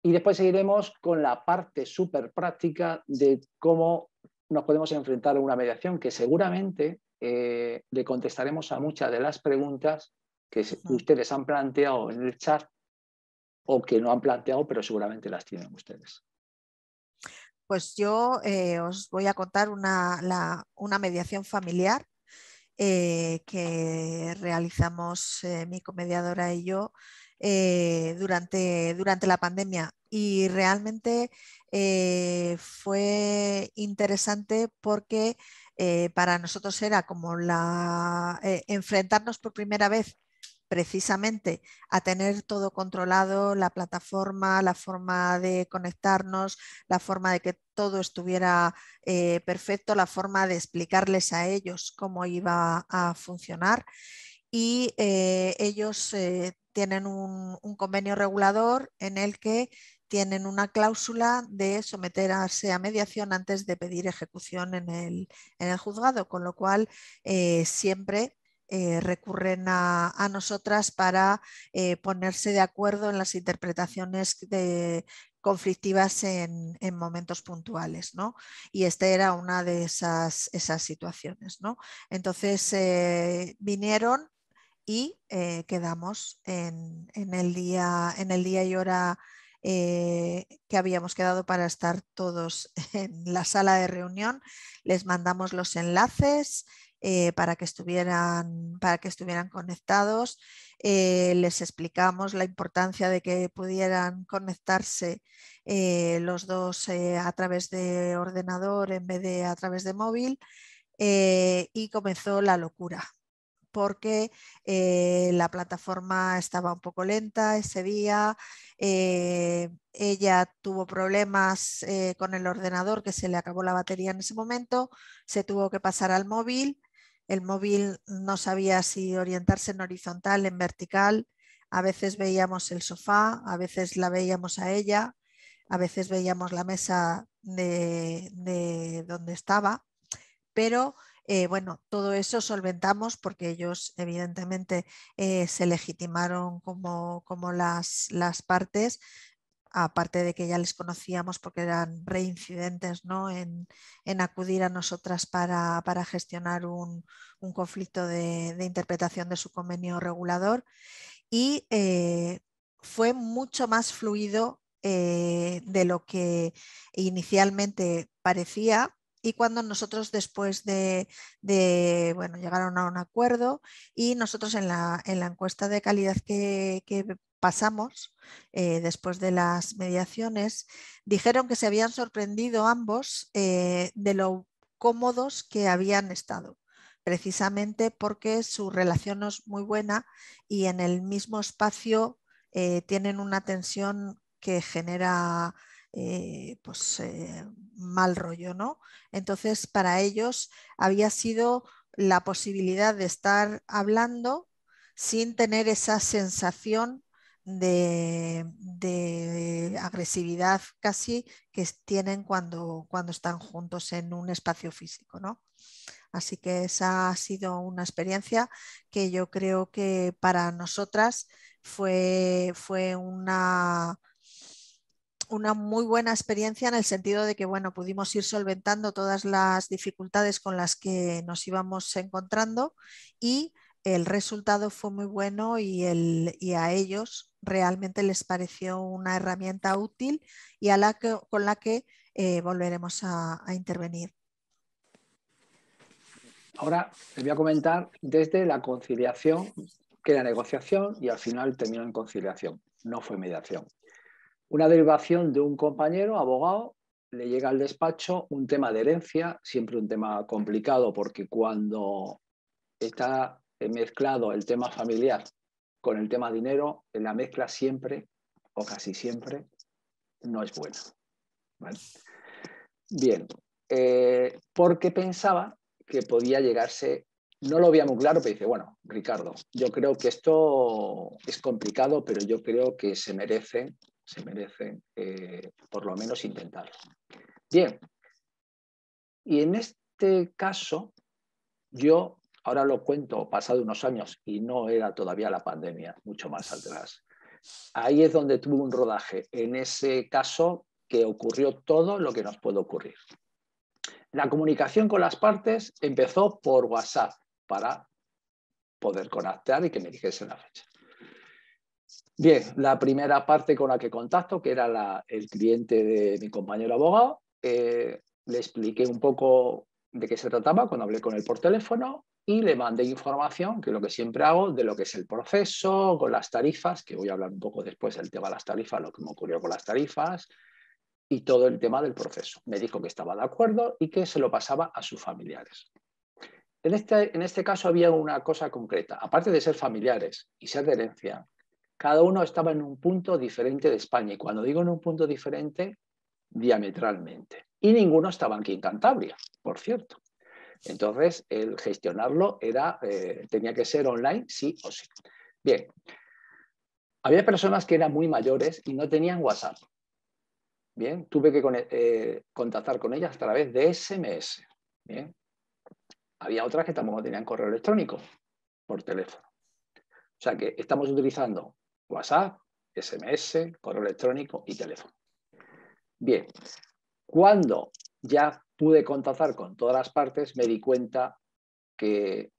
y después seguiremos con la parte súper práctica de cómo nos podemos enfrentar a una mediación que seguramente le contestaremos a muchas de las preguntas que ustedes han planteado en el chat o que no han planteado, pero seguramente las tienen ustedes. Pues yo os voy a contar una mediación familiar que realizamos mi comediadora y yo durante la pandemia. Y realmente fue interesante porque para nosotros era como enfrentarnos por primera vez precisamente a tener todo controlado, la plataforma, la forma de conectarnos, la forma de que todo estuviera perfecto, la forma de explicarles a ellos cómo iba a funcionar. Y ellos tienen un convenio regulador en el que tienen una cláusula de someterse a mediación antes de pedir ejecución en el juzgado, con lo cual siempre recurren a nosotras para ponerse de acuerdo en las interpretaciones conflictivas en momentos puntuales, ¿no? Y esta era una de esas situaciones, ¿no? Entonces vinieron y quedamos en el día y hora que habíamos quedado para estar todos en la sala de reunión. Les mandamos los enlaces para que estuvieran conectados. Les explicamos la importancia de que pudieran conectarse los dos a través de ordenador en vez de a través de móvil y comenzó la locura, porque la plataforma estaba un poco lenta ese día. Ella tuvo problemas con el ordenador, que se le acabó la batería en ese momento, se tuvo que pasar al móvil. El móvil no sabía si orientarse en horizontal, en vertical. A veces veíamos el sofá, a veces la veíamos a ella, a veces veíamos la mesa de donde estaba, pero bueno, todo eso solventamos porque ellos evidentemente se legitimaron como las partes, aparte de que ya les conocíamos porque eran reincidentes, ¿no? en acudir a nosotras para gestionar un conflicto de interpretación de su convenio regulador. Y fue mucho más fluido de lo que inicialmente parecía. y cuando nosotros después bueno, llegaron a un acuerdo y nosotros en la encuesta de calidad que pasamos después de las mediaciones, dijeron que se habían sorprendido ambos de lo cómodos que habían estado, precisamente porque su relación no es muy buena y en el mismo espacio tienen una tensión que genera mal rollo, ¿no? Entonces, para ellos había sido la posibilidad de estar hablando sin tener esa sensación de agresividad casi que tienen cuando están juntos en un espacio físico, ¿no? Así que esa ha sido una experiencia que yo creo que para nosotras fue una muy buena experiencia en el sentido de que, bueno, pudimos ir solventando todas las dificultades con las que nos íbamos encontrando y el resultado fue muy bueno y a ellos realmente les pareció una herramienta útil y con la que volveremos a intervenir. Ahora les voy a comentar desde la conciliación, que era negociación y al final terminó en conciliación, no fue mediación. Una derivación de un compañero, abogado, le llega al despacho un tema de herencia, siempre un tema complicado porque cuando está mezclado el tema familiar con el tema dinero, en la mezcla siempre o casi siempre no es buena. ¿Vale? Bien, porque pensaba que podía llegarse, no lo veía muy claro, pero dice, bueno, Ricardo, yo creo que esto es complicado, pero yo creo que se merece por lo menos intentarlo. Bien, y en este caso, yo ahora lo cuento pasado unos años y no era todavía la pandemia, mucho más atrás. Ahí es donde tuve un rodaje, en ese caso que ocurrió todo lo que nos puede ocurrir. La comunicación con las partes empezó por WhatsApp para poder conectar y que me dijesen la fecha. Bien, la primera parte con la que contacto, que era el cliente de mi compañero abogado, le expliqué un poco de qué se trataba cuando hablé con él por teléfono y le mandé información, que es lo que siempre hago, de lo que es el proceso, con las tarifas, que voy a hablar un poco después del tema de las tarifas, lo que me ocurrió con las tarifas, y todo el tema del proceso. Me dijo que estaba de acuerdo y que se lo pasaba a sus familiares. En este caso había una cosa concreta. Aparte de ser familiares y ser de herencia, cada uno estaba en un punto diferente de España. Y cuando digo en un punto diferente, diametralmente. Y ninguno estaba aquí en Cantabria, por cierto. Entonces, el gestionarlo tenía que ser online, sí o sí. Bien. Había personas que eran muy mayores y no tenían WhatsApp. Bien, tuve que contactar con ellas a través de SMS. Bien. Había otras que tampoco tenían correo electrónico por teléfono. O sea que estamos utilizando WhatsApp, SMS, correo electrónico y teléfono. Bien, cuando ya pude contactar con todas las partes, me di cuenta que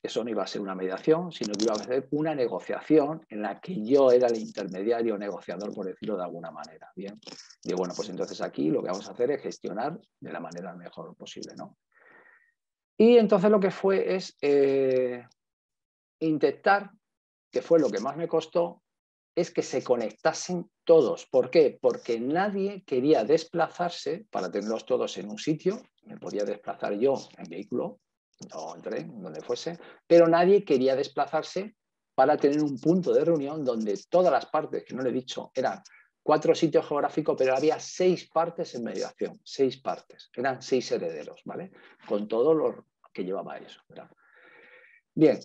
eso no iba a ser una mediación, sino que iba a ser una negociación en la que yo era el intermediario negociador, por decirlo de alguna manera. Bien, digo, bueno, pues entonces aquí lo que vamos a hacer es gestionar de la manera mejor posible, ¿no? Y entonces lo que fue es intentar, que fue lo que más me costó, es que se conectasen todos. ¿Por qué? Porque nadie quería desplazarse para tenerlos todos en un sitio. Me podía desplazar yo en vehículo o en tren, donde fuese, pero nadie quería desplazarse para tener un punto de reunión donde todas las partes, que no le he dicho, eran 4 sitios geográficos, pero había 6 partes en mediación, 6 partes, eran 6 herederos, ¿vale? Con todo lo que llevaba eso, ¿verdad? Bien,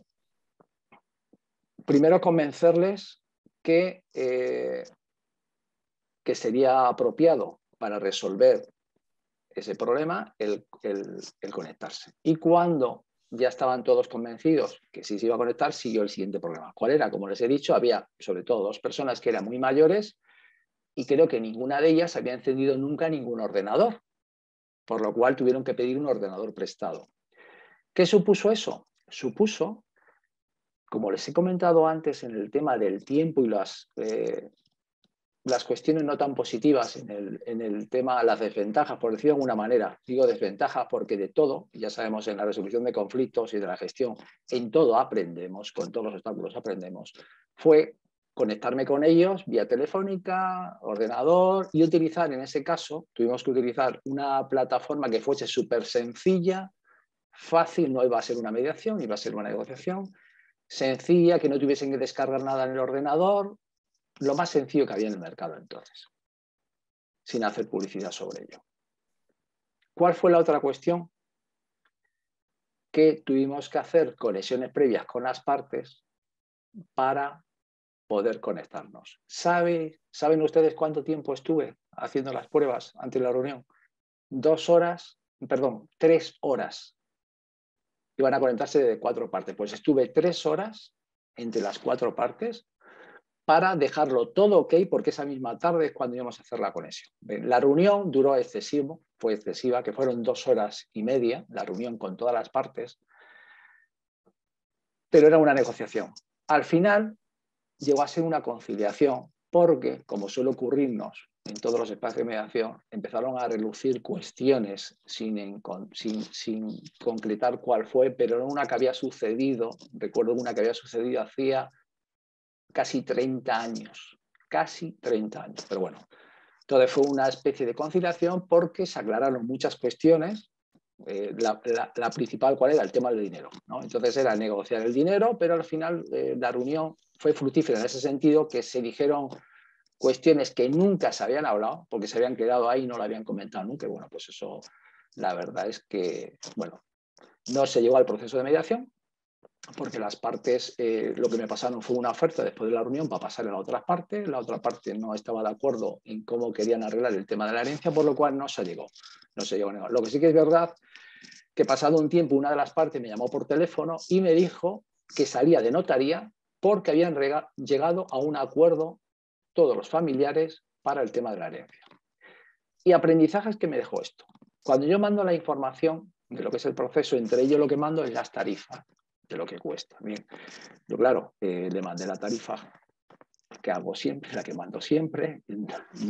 primero convencerles que sería apropiado para resolver ese problema el conectarse. Y cuando ya estaban todos convencidos que sí se iba a conectar, siguió el siguiente problema. ¿Cuál era? Como les he dicho, había sobre todo 2 personas que eran muy mayores y creo que ninguna de ellas había encendido nunca ningún ordenador, por lo cual tuvieron que pedir un ordenador prestado. ¿Qué supuso eso? Supuso, como les he comentado antes en el tema del tiempo y las cuestiones no tan positivas en el tema, las desventajas, por decirlo de alguna manera. Digo desventajas porque de todo, ya sabemos en la resolución de conflictos y de la gestión, en todo aprendemos, con todos los obstáculos aprendemos, fue conectarme con ellos vía telefónica, ordenador y utilizar, en ese caso, tuvimos que utilizar una plataforma que fuese súper sencilla, fácil, no iba a ser una mediación, iba a ser una negociación, sencilla, que no tuviesen que descargar nada en el ordenador, lo más sencillo que había en el mercado entonces, sin hacer publicidad sobre ello. ¿Cuál fue la otra cuestión? Que tuvimos que hacer conexiones previas con las partes para poder conectarnos. ¿Saben ustedes cuánto tiempo estuve haciendo las pruebas antes de la reunión? 3 horas. Iban a conectarse de 4 partes. Pues estuve 3 horas entre las 4 partes para dejarlo todo ok, porque esa misma tarde es cuando íbamos a hacer la conexión. La reunión duró fue excesiva, que fueron 2 horas y media, la reunión con todas las partes, pero era una negociación. Al final llegó a ser una conciliación, porque, como suele ocurrirnos en todos los espacios de mediación, empezaron a relucir cuestiones sin concretar cuál fue, pero era una que había sucedido, recuerdo una que había sucedido hacía casi 30 años, pero bueno, entonces fue una especie de conciliación porque se aclararon muchas cuestiones. La principal, ¿cuál era? El tema del dinero, ¿no? Entonces era negociar el dinero, pero al final la reunión fue fructífera en ese sentido, que se dijeron cuestiones que nunca se habían hablado, porque se habían quedado ahí y no lo habían comentado nunca. Y bueno, pues eso, la verdad es que, bueno, no se llegó al proceso de mediación, porque las partes, lo que me pasaron fue una oferta después de la reunión para pasar a la otra parte no estaba de acuerdo en cómo querían arreglar el tema de la herencia, por lo cual no se llegó. Lo que sí que es verdad, que pasado un tiempo una de las partes me llamó por teléfono y me dijo que salía de notaría porque habían llegado a un acuerdo todos los familiares para el tema de la herencia. Y aprendizajes que me dejó esto. Cuando yo mando la información de lo que es el proceso, entre ellos lo que mando es las tarifas de lo que cuesta. Bien, yo claro, le mandé la tarifa que hago siempre, la que mando siempre,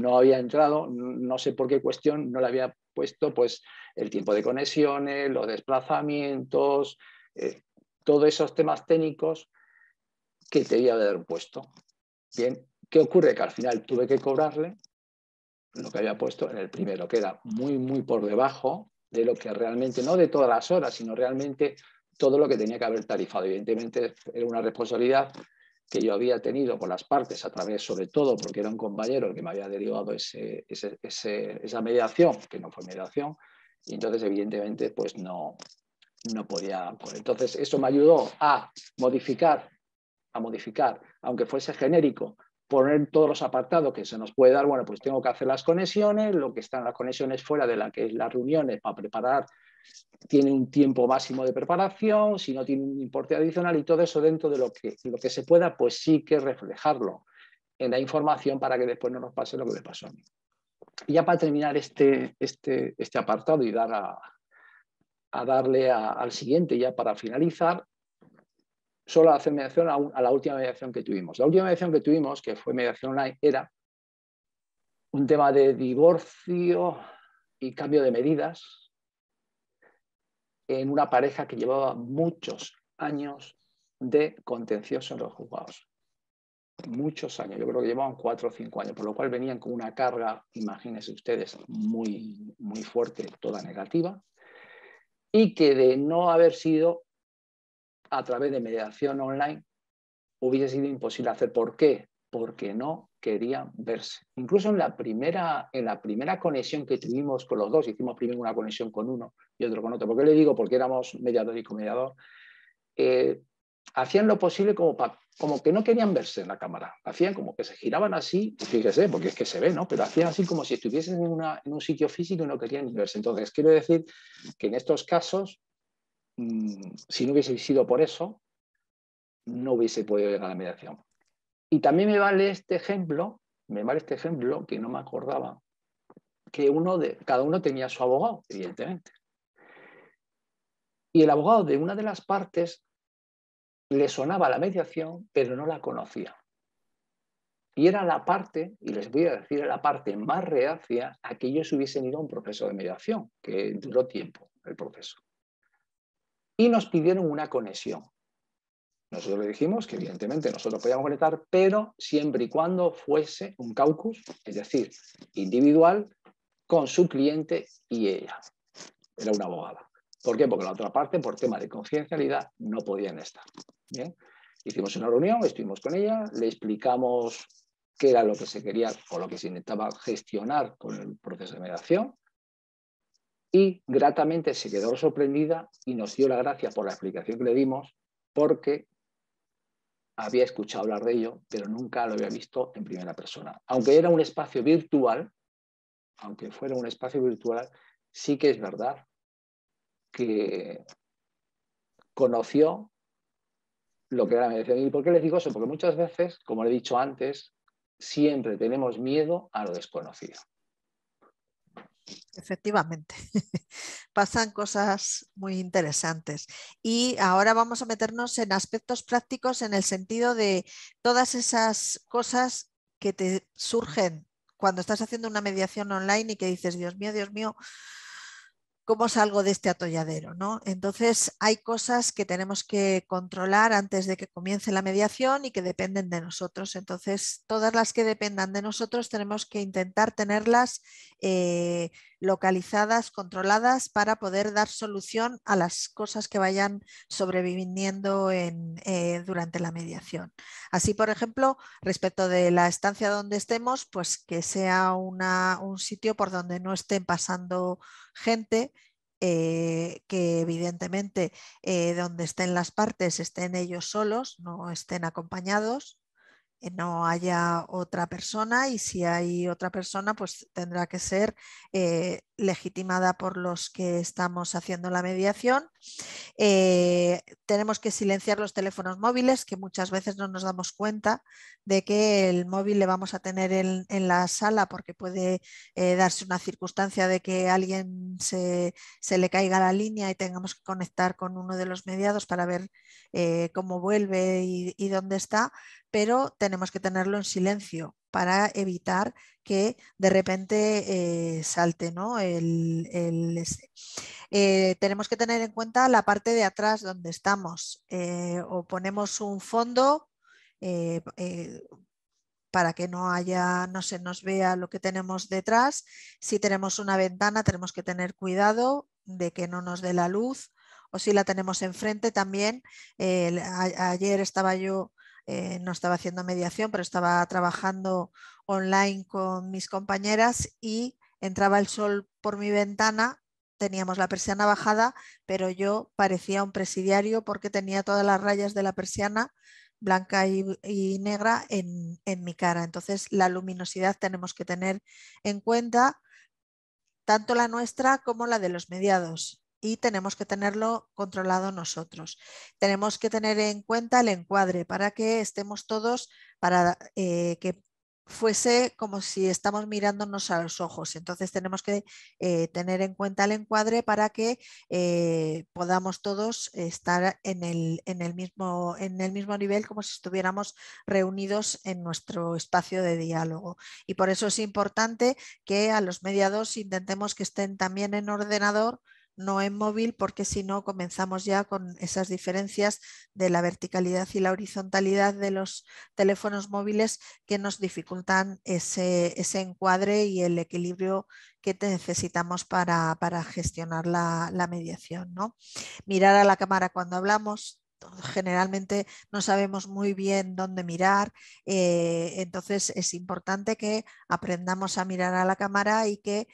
no había entrado, no sé por qué cuestión, no le había puesto pues el tiempo de conexiones, los desplazamientos, todos esos temas técnicos que te debía haber puesto. Bien, ¿qué ocurre? Que al final tuve que cobrarle lo que había puesto en el primero, que era muy por debajo de lo que realmente, no de todas las horas, sino realmente todo lo que tenía que haber tarifado. Evidentemente era una responsabilidad que yo había tenido por las partes a través, sobre todo porque era un compañero el que me había derivado esa mediación, que no fue mediación, y entonces evidentemente pues no podía. Entonces eso me ayudó a modificar, aunque fuese genérico, poner todos los apartados que se nos puede dar. Bueno, pues tengo que hacer las conexiones, lo que están las conexiones fuera de la que es las reuniones para preparar, tiene un tiempo máximo de preparación, si no tiene un importe adicional, y todo eso dentro de lo que se pueda, pues sí que reflejarlo en la información para que después no nos pase lo que me pasó a mí. Y ya para terminar este apartado y darle al siguiente, ya para finalizar, solo hacer mediación a la última mediación que tuvimos. La última mediación que tuvimos, que fue mediación online, era un tema de divorcio y cambio de medidas en una pareja que llevaba muchos años de contencioso en los juzgados. Muchos años, yo creo que llevaban 4 o 5 años, por lo cual venían con una carga, imagínense ustedes, muy fuerte, toda negativa, y que de no haber sido a través de mediación online hubiese sido imposible hacer. ¿Por qué? Porque no querían verse. Incluso en la primera conexión que tuvimos con los dos, hicimos primero una conexión con uno y otro con otro. ¿Por qué le digo? Porque éramos mediador y comediador. Hacían lo posible como que no querían verse en la cámara. Hacían como que se giraban así, fíjese, porque es que se ve, ¿no? Pero hacían así como si estuviesen en un sitio físico y no querían verse. Entonces, quiero decir que en estos casos, si no hubiese sido por eso, no hubiese podido llegar a la mediación. Y también me vale este ejemplo, que no me acordaba, que cada uno tenía su abogado, evidentemente. Y el abogado de una de las partes le sonaba la mediación, pero no la conocía. Y era la parte, y les voy a decir, la parte más reacia a que ellos hubiesen ido a un proceso de mediación, que duró tiempo el proceso. Y nos pidieron una conexión. Nosotros le dijimos que evidentemente nosotros podíamos conectar, pero siempre y cuando fuese un caucus, es decir, individual, con su cliente y ella. Era una abogada. ¿Por qué? Porque la otra parte, por tema de confidencialidad, no podían estar. ¿Bien? Hicimos una reunión, estuvimos con ella, le explicamos qué era lo que se quería o lo que se intentaba gestionar con el proceso de mediación y gratamente se quedó sorprendida y nos dio la gracia por la explicación que le dimos porque había escuchado hablar de ello, pero nunca lo había visto en primera persona. Aunque era un espacio virtual, aunque fuera un espacio virtual, sí que es verdad que conoció lo que era la mediación. ¿Y por qué les digo eso? Porque muchas veces, como le he dicho antes, siempre tenemos miedo a lo desconocido. Efectivamente, pasan cosas muy interesantes. Y ahora vamos a meternos en aspectos prácticos en el sentido de todas esas cosas que te surgen cuando estás haciendo una mediación online y que dices, Dios mío, ¿cómo salgo de este atolladero? ¿No? Entonces hay cosas que tenemos que controlar antes de que comience la mediación y que dependen de nosotros. Entonces todas las que dependan de nosotros tenemos que intentar tenerlas localizadas, controladas para poder dar solución a las cosas que vayan sobreviviendo durante la mediación. Así, por ejemplo, respecto de la estancia donde estemos, pues que sea un sitio por donde no estén pasando gente, que evidentemente donde estén las partes estén ellos solos, no estén acompañados, no haya otra persona, y si hay otra persona pues tendrá que ser legitimada por los que estamos haciendo la mediación. Tenemos que silenciar los teléfonos móviles, que muchas veces no nos damos cuenta de que el móvil le vamos a tener en la sala porque puede darse una circunstancia de que a alguien se le caiga la línea y tengamos que conectar con uno de los mediados para ver cómo vuelve y dónde está, pero tenemos que tenerlo en silencio para evitar que de repente salte, ¿no? Tenemos que tener en cuenta la parte de atrás donde estamos, o ponemos un fondo para que no se nos vea lo que tenemos detrás. Si tenemos una ventana tenemos que tener cuidado de que no nos dé la luz, o si la tenemos enfrente también. Ayer estaba yo, no estaba haciendo mediación, pero estaba trabajando online con mis compañeras y entraba el sol por mi ventana. Teníamos la persiana bajada, pero yo parecía un presidiario porque tenía todas las rayas de la persiana blanca y negra en mi cara. Entonces la luminosidad tenemos que tener en cuenta, tanto la nuestra como la de los mediados, y tenemos que tenerlo controlado nosotros. Tenemos que tener en cuenta el encuadre para que estemos todos, para que fuese como si estamos mirándonos a los ojos. Entonces tenemos que tener en cuenta el encuadre para que podamos todos estar en el mismo nivel, como si estuviéramos reunidos en nuestro espacio de diálogo. Y por eso es importante que a los mediados intentemos que estén también en ordenador, no en móvil, porque si no comenzamos ya con esas diferencias de la verticalidad y la horizontalidad de los teléfonos móviles que nos dificultan ese encuadre y el equilibrio que necesitamos para gestionar la mediación, ¿no? Mirar a la cámara cuando hablamos. Generalmente no sabemos muy bien dónde mirar, entonces es importante que aprendamos a mirar a la cámara y que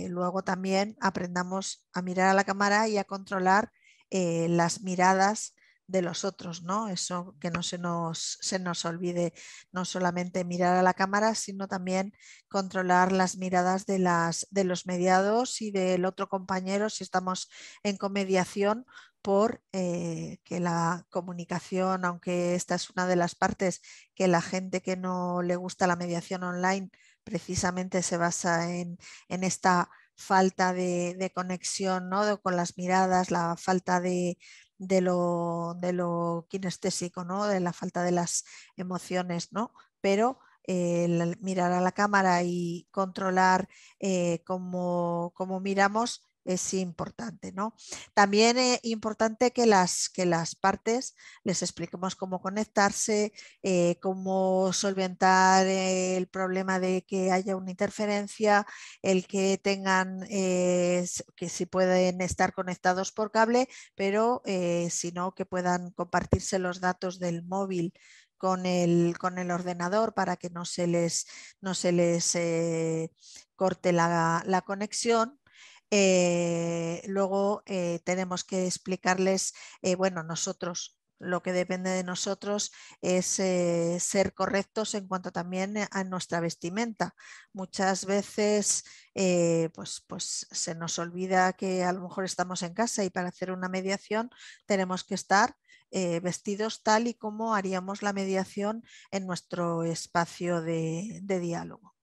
luego también aprendamos a mirar a la cámara y a controlar las miradas de los otros, ¿no? Eso, que no se nos olvide, no solamente mirar a la cámara, sino también controlar las miradas de los mediados y del otro compañero si estamos en comediación, por que la comunicación, aunque esta es una de las partes que la gente que no le gusta la mediación online precisamente se basa en esta falta de conexión, ¿no? Con las miradas, la falta de lo kinestésico, ¿no? De la falta de las emociones, ¿no? Pero mirar a la cámara y controlar cómo miramos es importante, ¿no? También es importante que las partes les expliquemos cómo conectarse, cómo solventar el problema de que haya una interferencia, el que tengan, que si pueden estar conectados por cable, pero si no, que puedan compartirse los datos del móvil con el ordenador para que no se les corte la conexión. Luego tenemos que explicarles, bueno, nosotros, lo que depende de nosotros es ser correctos en cuanto también a nuestra vestimenta. Muchas veces pues se nos olvida que a lo mejor estamos en casa y para hacer una mediación tenemos que estar vestidos tal y como haríamos la mediación en nuestro espacio de diálogo.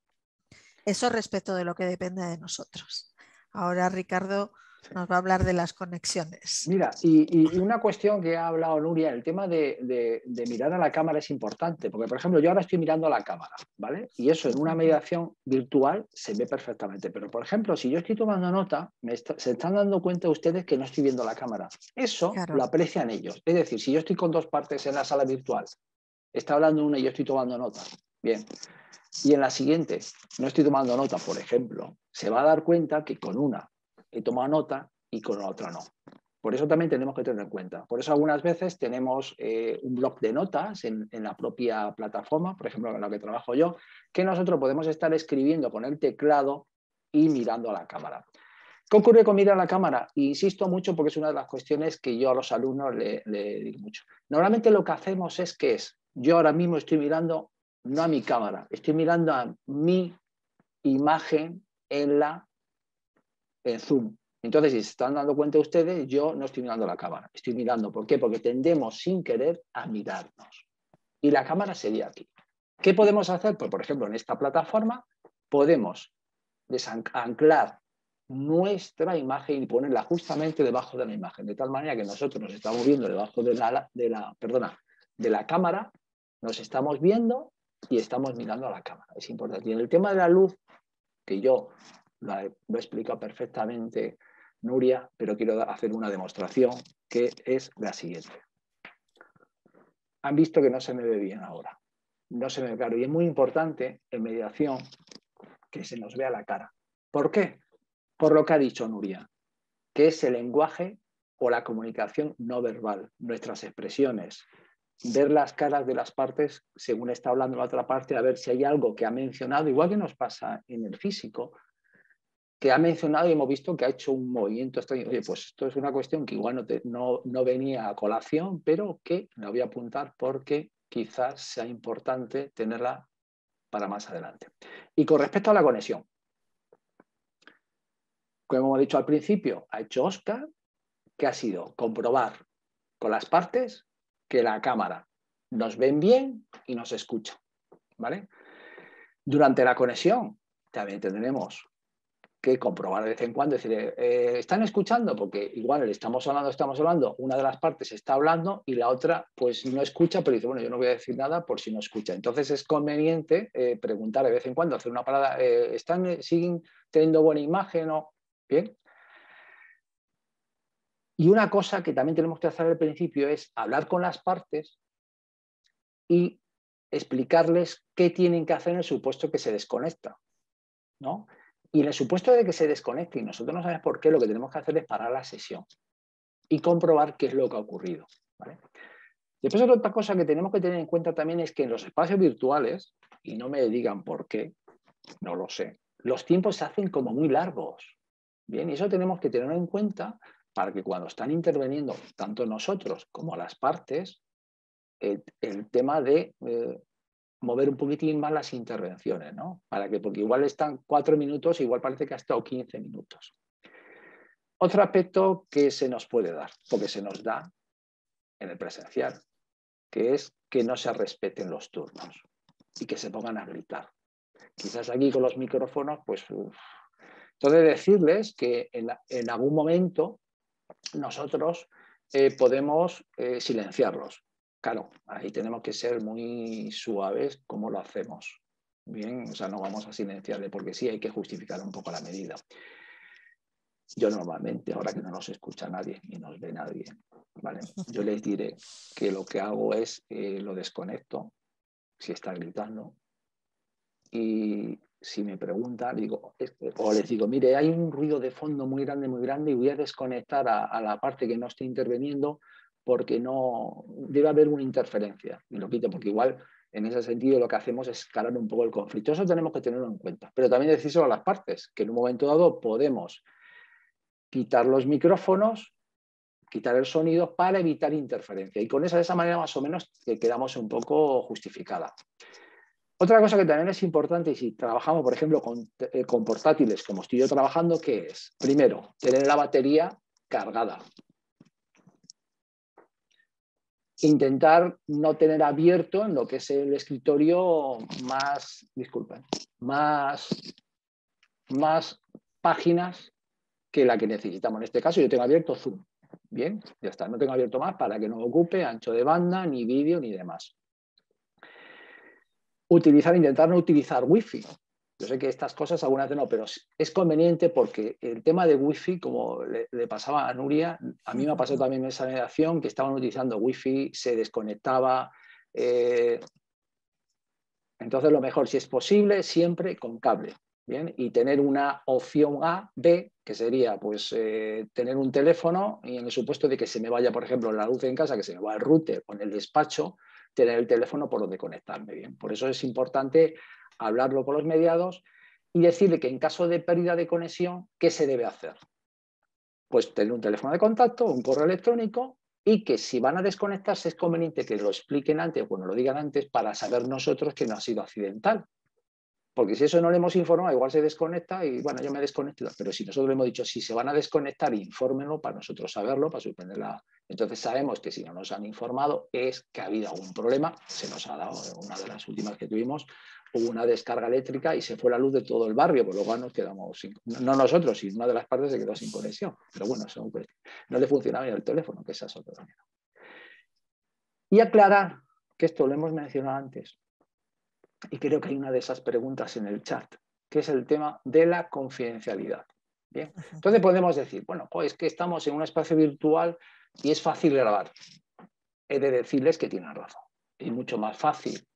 Eso respecto de lo que depende de nosotros. Ahora Ricardo nos va a hablar de las conexiones. Mira, y una cuestión que ha hablado Nuria, el tema de mirar a la cámara es importante, porque por ejemplo yo ahora estoy mirando a la cámara, ¿vale? Y eso en una mediación virtual se ve perfectamente, pero por ejemplo si yo estoy tomando nota, se están dando cuenta ustedes que no estoy viendo la cámara. Eso claro, lo aprecian ellos. Es decir, si yo estoy con dos partes en la sala virtual, está hablando una y yo estoy tomando nota, bien, y en la siguiente no estoy tomando nota, por ejemplo, se va a dar cuenta que con una he tomado nota y con la otra no. Por eso también tenemos que tener en cuenta. Por eso algunas veces tenemos un bloc de notas en la propia plataforma, por ejemplo, en la que trabajo yo, que nosotros podemos estar escribiendo con el teclado y mirando a la cámara. ¿Qué ocurre con mirar a la cámara? Insisto mucho porque es una de las cuestiones que yo a los alumnos le digo mucho. Normalmente lo que hacemos es que yo ahora mismo estoy mirando no a mi cámara, estoy mirando a mi imagen en Zoom. Entonces, si se están dando cuenta ustedes, yo no estoy mirando la cámara, estoy mirando. ¿Por qué? Porque tendemos sin querer a mirarnos. Y la cámara sería aquí. ¿Qué podemos hacer? Pues, por ejemplo, en esta plataforma podemos desanclar nuestra imagen y ponerla justamente debajo de la imagen, de tal manera que nosotros nos estamos viendo debajo de la cámara, nos estamos viendo y estamos mirando a la cámara. Es importante. Y en el tema de la luz, que yo lo he explicado perfectamente Nuria, pero quiero hacer una demostración que es la siguiente. Han visto que no se me ve bien ahora. No se me ve claro. Y es muy importante en mediación que se nos vea la cara. ¿Por qué? Por lo que ha dicho Nuria, que es el lenguaje o la comunicación no verbal, nuestras expresiones, ver las caras de las partes según está hablando la otra parte, a ver si hay algo que ha mencionado, igual que nos pasa en el físico, que ha mencionado y hemos visto que ha hecho un movimiento extraño. Oye, pues esto es una cuestión que igual no venía a colación, pero que la voy a apuntar porque quizás sea importante tenerla para más adelante. Y con respecto a la conexión, como hemos dicho al principio, ha hecho Óscar, que ha sido comprobar con las partes que la cámara nos ven bien y nos escucha, ¿vale? Durante la conexión también tendremos que comprobar de vez en cuando, decir, ¿están escuchando? Porque igual estamos hablando, una de las partes está hablando y la otra pues no escucha, pero dice, bueno, yo no voy a decir nada por si no escucha. Entonces es conveniente preguntar de vez en cuando, hacer una parada, ¿siguen teniendo buena imagen? ¿O? Bien. Y una cosa que también tenemos que hacer al principio es hablar con las partes y explicarles qué tienen que hacer en el supuesto que se desconecta, ¿no? Y en el supuesto de que se desconecte y nosotros no sabemos por qué, lo que tenemos que hacer es parar la sesión y comprobar qué es lo que ha ocurrido, ¿vale? Después otra cosa que tenemos que tener en cuenta también es que en los espacios virtuales, y no me digan por qué, no lo sé, los tiempos se hacen como muy largos, ¿bien? Y eso tenemos que tenerlo en cuenta para que cuando están interviniendo tanto nosotros como las partes, el tema de mover un poquitín más las intervenciones, ¿no? Porque igual están 4 minutos, igual parece que ha estado 15 minutos. Otro aspecto que se nos puede dar, porque se nos da en el presencial, que es que no se respeten los turnos y que se pongan a gritar. Quizás aquí con los micrófonos, pues... Entonces decirles que en algún momento nosotros podemos silenciarlos. Claro, ahí tenemos que ser muy suaves como lo hacemos. Bien, o sea, no vamos a silenciarle porque sí hay que justificar un poco la medida. Yo normalmente, ahora que no nos escucha nadie ni nos ve nadie, ¿vale? Yo les diré que lo que hago es lo desconecto si está gritando y si me preguntan, digo, o les digo, mire, hay un ruido de fondo muy grande y voy a desconectar a la parte que no esté interviniendo porque no debe haber una interferencia. Y lo quito porque igual en ese sentido lo que hacemos es escalar un poco el conflicto. Eso tenemos que tenerlo en cuenta. Pero también decírselo a las partes, que en un momento dado podemos quitar los micrófonos, quitar el sonido para evitar interferencia. Y con esa, de esa manera más o menos quedamos un poco justificada. Otra cosa que también es importante, y si trabajamos, por ejemplo, con portátiles, como estoy yo trabajando, ¿qué es? Primero, tener la batería cargada. Intentar no tener abierto en lo que es el escritorio más páginas que la que necesitamos. En este caso yo tengo abierto Zoom. Bien, ya está. No tengo abierto más para que no ocupe ancho de banda, ni vídeo, ni demás. Intentar no utilizar Wi-Fi. Yo sé que estas cosas algunas veces no, pero es conveniente porque el tema de Wi-Fi, como le pasaba a Nuria, a mí me ha pasado también en esa generación que estaban utilizando Wi-Fi, se desconectaba. Entonces lo mejor, si es posible, siempre con cable. ¿Bien? Y tener una opción A, B, que sería pues tener un teléfono y en el supuesto de que se me vaya, por ejemplo, la luz en casa, que se me va el router o en el despacho, tener el teléfono por donde conectarme. Bien. Por eso es importante hablarlo con los mediados y decirle que en caso de pérdida de conexión, ¿qué se debe hacer? Pues tener un teléfono de contacto, un correo electrónico y que si van a desconectarse es conveniente que lo expliquen antes o lo digan antes para saber nosotros que no ha sido accidental. Porque si eso no le hemos informado, igual se desconecta y bueno, yo me desconecto. Pero si nosotros le hemos dicho, si se van a desconectar, infórmenlo para nosotros saberlo, para suspenderla. Entonces sabemos que si no nos han informado es que ha habido algún problema. Se nos ha dado, una de las últimas que tuvimos, hubo una descarga eléctrica y se fue la luz de todo el barrio, por lo cual nos quedamos sin, no nosotros, sino una de las partes se quedó sin conexión. Pero bueno, eso, pues, no le funcionaba ni el teléfono, que esa es otra manera. Y aclarar, que esto lo hemos mencionado antes, y creo que hay una de esas preguntas en el chat, que es el tema de la confidencialidad. ¿Bien? Entonces podemos decir, bueno, es que estamos en un espacio virtual y es fácil grabar. He de decirles que tienen razón. Es mucho más fácil.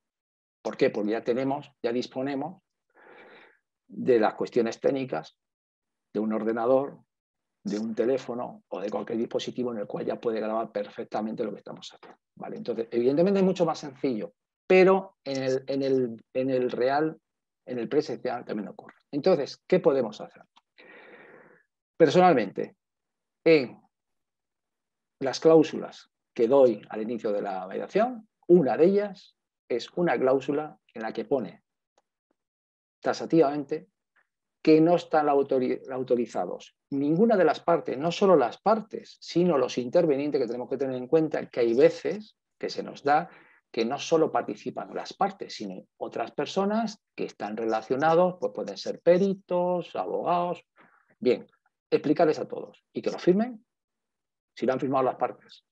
¿Por qué? Porque ya disponemos de las cuestiones técnicas de un ordenador, de un teléfono o de cualquier dispositivo en el cual ya puede grabar perfectamente lo que estamos haciendo. ¿Vale? Entonces, evidentemente es mucho más sencillo, pero en el real, en el presencial también ocurre. Entonces, ¿qué podemos hacer? Personalmente, en las cláusulas que doy al inicio de la mediación, una de ellas es una cláusula en la que pone taxativamente que no están autorizados ninguna de las partes, no solo las partes, sino los intervenientes, que tenemos que tener en cuenta que hay veces que se nos da que no solo participan las partes, sino otras personas que están relacionados, pues pueden ser peritos, abogados. Bien, explicarles a todos y que lo firmen si lo han firmado las partes.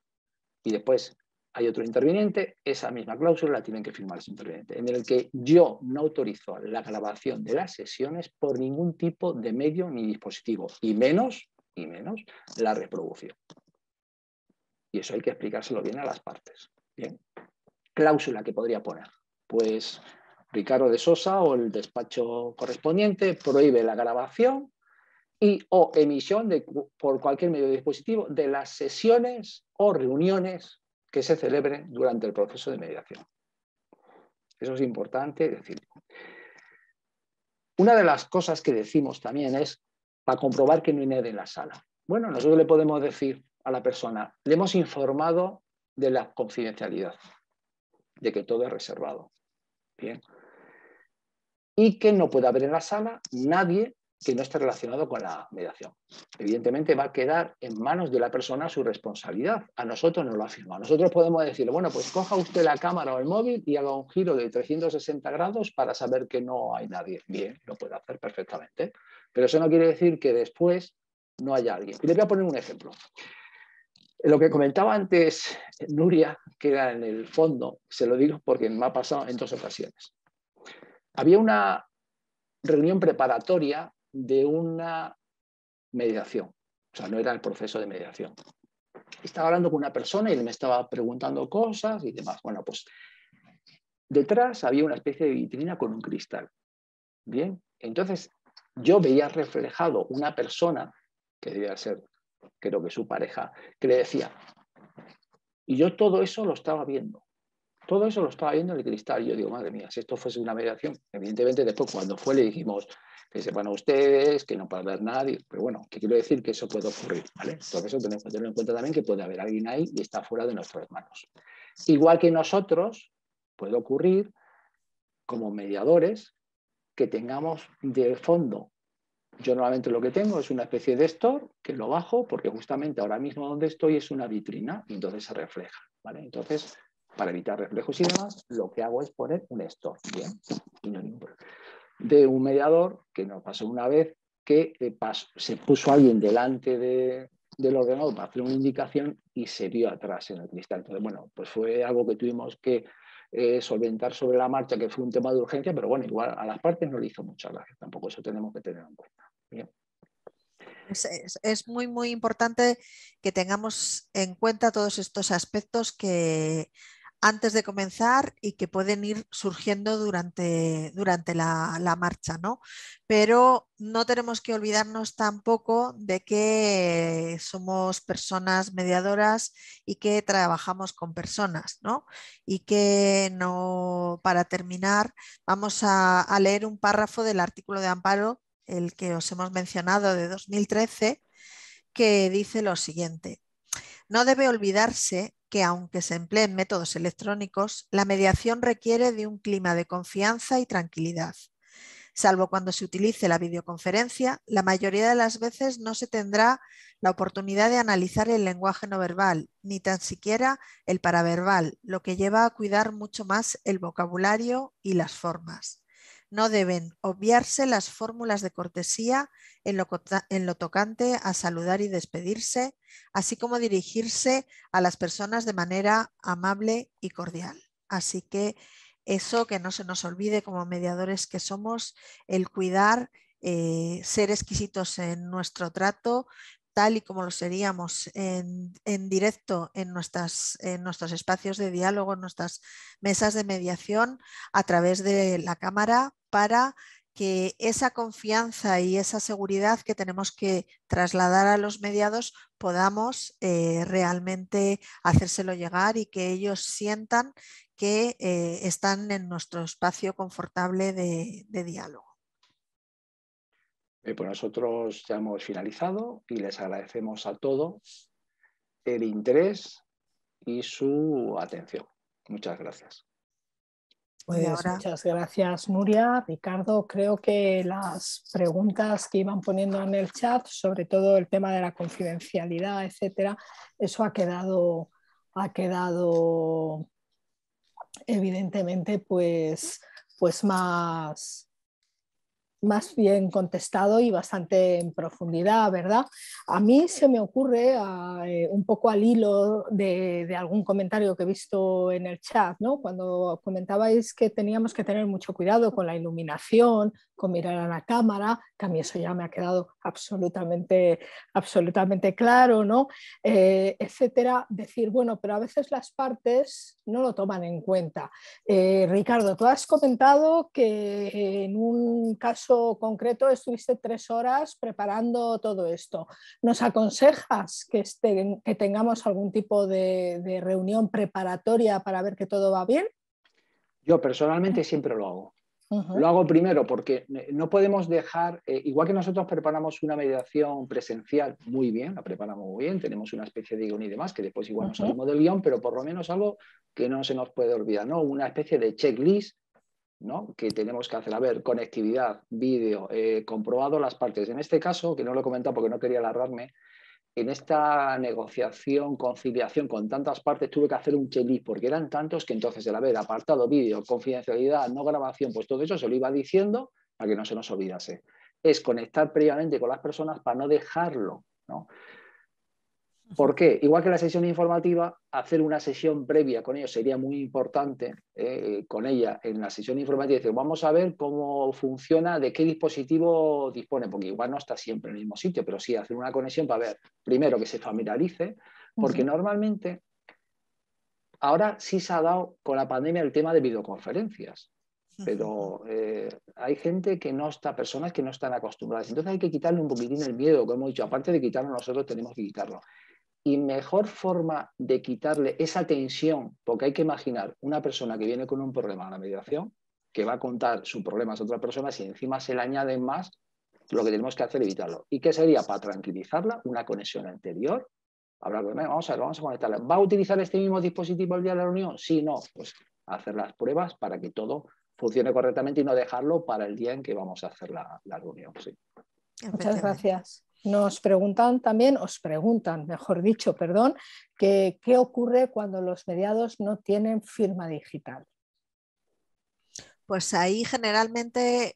Y después hay otro interviniente, esa misma cláusula la tienen que firmar los intervinientes, en el que yo no autorizo la grabación de las sesiones por ningún tipo de medio ni dispositivo, y menos la reproducción. Y eso hay que explicárselo bien a las partes. Bien. Cláusula que podría poner. Pues Ricardo de Sosa o el despacho correspondiente prohíbe la grabación y o emisión por cualquier medio de dispositivo de las sesiones o reuniones que se celebren durante el proceso de mediación. Eso es importante decirlo. Una de las cosas que decimos también es para comprobar que no hay nadie en la sala. Bueno, nosotros le podemos decir a la persona, le hemos informado de la confidencialidad, de que todo es reservado. Bien. Y que no puede haber en la sala nadie que no esté relacionado con la mediación. Evidentemente va a quedar en manos de la persona su responsabilidad. A nosotros no lo ha firmado. Nosotros podemos decirle, bueno, pues coja usted la cámara o el móvil y haga un giro de 360 grados para saber que no hay nadie. Bien, lo puede hacer perfectamente. Pero eso no quiere decir que después no haya alguien. Y le voy a poner un ejemplo. Lo que comentaba antes Nuria, que era en el fondo, se lo digo porque me ha pasado en 2 ocasiones. había una reunión preparatoria de una mediación. O sea, no era el proceso de mediación. Estaba hablando con una persona y él me estaba preguntando cosas y demás. Bueno, pues detrás había una especie de vitrina con un cristal. Bien, entonces yo veía reflejado una persona, que debía ser, creo que su pareja, que le decía, y yo todo eso lo estaba viendo. Todo eso lo estaba viendo en el cristal. Y yo digo, madre mía, si esto fuese una mediación, evidentemente después cuando fue le dijimos que sepan ustedes, que no puede haber nadie, pero bueno, que quiero decir que eso puede ocurrir, ¿vale? Entonces eso tenemos que tener en cuenta también que puede haber alguien ahí y está fuera de nuestras manos. Igual que nosotros, puede ocurrir como mediadores que tengamos de fondo. Yo normalmente lo que tengo es una especie de store que lo bajo porque justamente ahora mismo donde estoy es una vitrina y entonces se refleja, ¿vale? Entonces, para evitar reflejos y demás, lo que hago es poner un store, ¿bien? Y no ningún problema. De un mediador que nos pasó una vez que se puso alguien delante del ordenador para hacer una indicación y se vio atrás en el cristal. Entonces, bueno, pues fue algo que tuvimos que solventar sobre la marcha, que fue un tema de urgencia, pero bueno, igual a las partes no le hizo mucha gracia, tampoco eso tenemos que tener en cuenta. Bien. Es muy, muy importante que tengamos en cuenta todos estos aspectos que antes de comenzar y que pueden ir surgiendo durante la marcha, ¿no? Pero no tenemos que olvidarnos tampoco de que somos personas mediadoras y que trabajamos con personas, ¿no? Y que no, para terminar, vamos a leer un párrafo del artículo de amparo, el que os hemos mencionado de 2013, que dice lo siguiente. No debe olvidarse que aunque se empleen métodos electrónicos, la mediación requiere de un clima de confianza y tranquilidad. Salvo cuando se utilice la videoconferencia, la mayoría de las veces no se tendrá la oportunidad de analizar el lenguaje no verbal, ni tan siquiera el paraverbal, lo que lleva a cuidar mucho más el vocabulario y las formas. No deben obviarse las fórmulas de cortesía en lo tocante a saludar y despedirse, así como dirigirse a las personas de manera amable y cordial. Así que eso, que no se nos olvide como mediadores que somos, el cuidar, ser exquisitos en nuestro trato, tal y como lo seríamos en directo en nuestros espacios de diálogo, en nuestras mesas de mediación a través de la cámara, para que esa confianza y esa seguridad que tenemos que trasladar a los mediados podamos realmente hacérselo llegar y que ellos sientan que están en nuestro espacio confortable de diálogo. Pues nosotros ya hemos finalizado y les agradecemos a todos el interés y su atención. Muchas gracias. Pues muchas gracias, Nuria. Ricardo, creo que las preguntas que iban poniendo en el chat, sobre todo el tema de la confidencialidad, etcétera, eso ha quedado evidentemente pues más bien contestado y bastante en profundidad, ¿verdad? A mí se me ocurre, un poco al hilo de algún comentario que he visto en el chat, ¿no? Cuando comentabais que teníamos que tener mucho cuidado con la iluminación, con mirar a la cámara, que a mí eso ya me ha quedado absolutamente claro, ¿no? Etcétera. Decir, bueno, pero a veces las partes no lo toman en cuenta. Ricardo, tú has comentado que en un caso concreto estuviste 3 horas preparando todo esto. ¿Nos aconsejas que tengamos algún tipo de reunión preparatoria para ver que todo va bien? Yo personalmente siempre lo hago. Lo hago primero porque no podemos dejar, igual que nosotros preparamos una mediación presencial muy bien, la preparamos muy bien, tenemos una especie de guión y demás, que después igual nos salimos del guión, pero por lo menos algo que no se nos puede olvidar, ¿no? Una especie de checklist, ¿no? Que tenemos que hacer. A ver, conectividad, vídeo, comprobado las partes. En este caso, que no lo he comentado porque no quería alargarme, en esta negociación, conciliación con tantas partes, tuve que hacer un checklist porque eran tantos que entonces el haber apartado vídeo, confidencialidad, no grabación, pues todo eso se lo iba diciendo para que no se nos olvidase. Es conectar previamente con las personas para no dejarlo, ¿no? ¿Por qué? Igual que la sesión informativa, hacer una sesión previa con ellos sería muy importante, con ella en la sesión informativa, decir, vamos a ver cómo funciona, de qué dispositivo dispone, porque igual no está siempre en el mismo sitio, pero sí hacer una conexión para ver, primero que se familiarice, porque normalmente ahora sí se ha dado con la pandemia el tema de videoconferencias, pero hay gente que no está, personas que no están acostumbradas, entonces hay que quitarle un poquitín el miedo, como hemos dicho, aparte de quitarlo nosotros tenemos que quitarlo. Y mejor forma de quitarle esa tensión, porque hay que imaginar una persona que viene con un problema a la mediación, que va a contar su problema a otra persona, si encima se le añaden más, lo que tenemos que hacer es evitarlo. ¿Y qué sería? Para tranquilizarla, una conexión anterior. Hablar con vamos a ver, vamos a conectarla. ¿Va a utilizar este mismo dispositivo el día de la reunión? Sí, no. Pues hacer las pruebas para que todo funcione correctamente y no dejarlo para el día en que vamos a hacer la reunión. Sí. Muchas gracias. Nos preguntan también, os preguntan, mejor dicho, perdón, que qué ocurre cuando los mediados no tienen firma digital. Pues ahí generalmente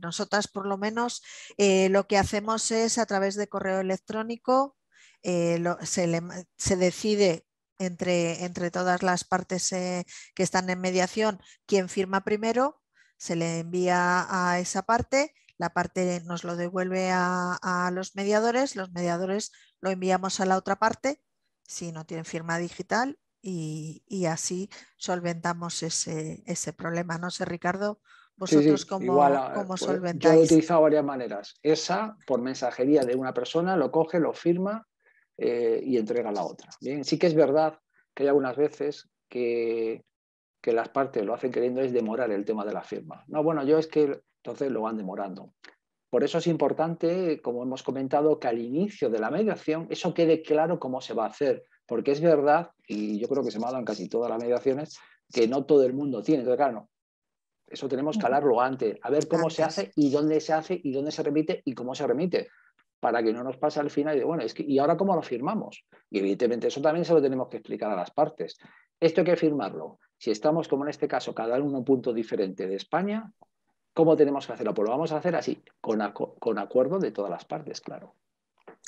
nosotras por lo menos lo que hacemos es a través de correo electrónico se decide entre todas las partes que están en mediación quién firma primero, se le envía a esa parte, la parte nos lo devuelve a los mediadores lo enviamos a la otra parte si no tienen firma digital. Y así solventamos ese problema. No sé, Ricardo, vosotros Sí, igual, cómo pues, yo lo he solventáis. utilizado de varias maneras. Esa, por mensajería de una persona, lo coge, lo firma y entrega a la otra. Bien, sí que es verdad que hay algunas veces que las partes lo hacen queriendo es demorar el tema de la firma. No, bueno, yo es que entonces lo van demorando. Por eso es importante, como hemos comentado, que al inicio de la mediación eso quede claro cómo se va a hacer, porque es verdad, y yo creo que se me ha dado en casi todas las mediaciones, que no todo el mundo tiene. Entonces, claro, eso tenemos que hablarlo antes, a ver cómo se hace y dónde se repite y cómo se remite, para que no nos pase al final y de, bueno, es que, ¿y ahora cómo lo firmamos? Y evidentemente eso también se lo tenemos que explicar a las partes. Esto hay que firmarlo. Si estamos, como en este caso, cada uno en un punto diferente de España, ¿cómo tenemos que hacerlo? Pues lo vamos a hacer así, con acuerdo de todas las partes, claro.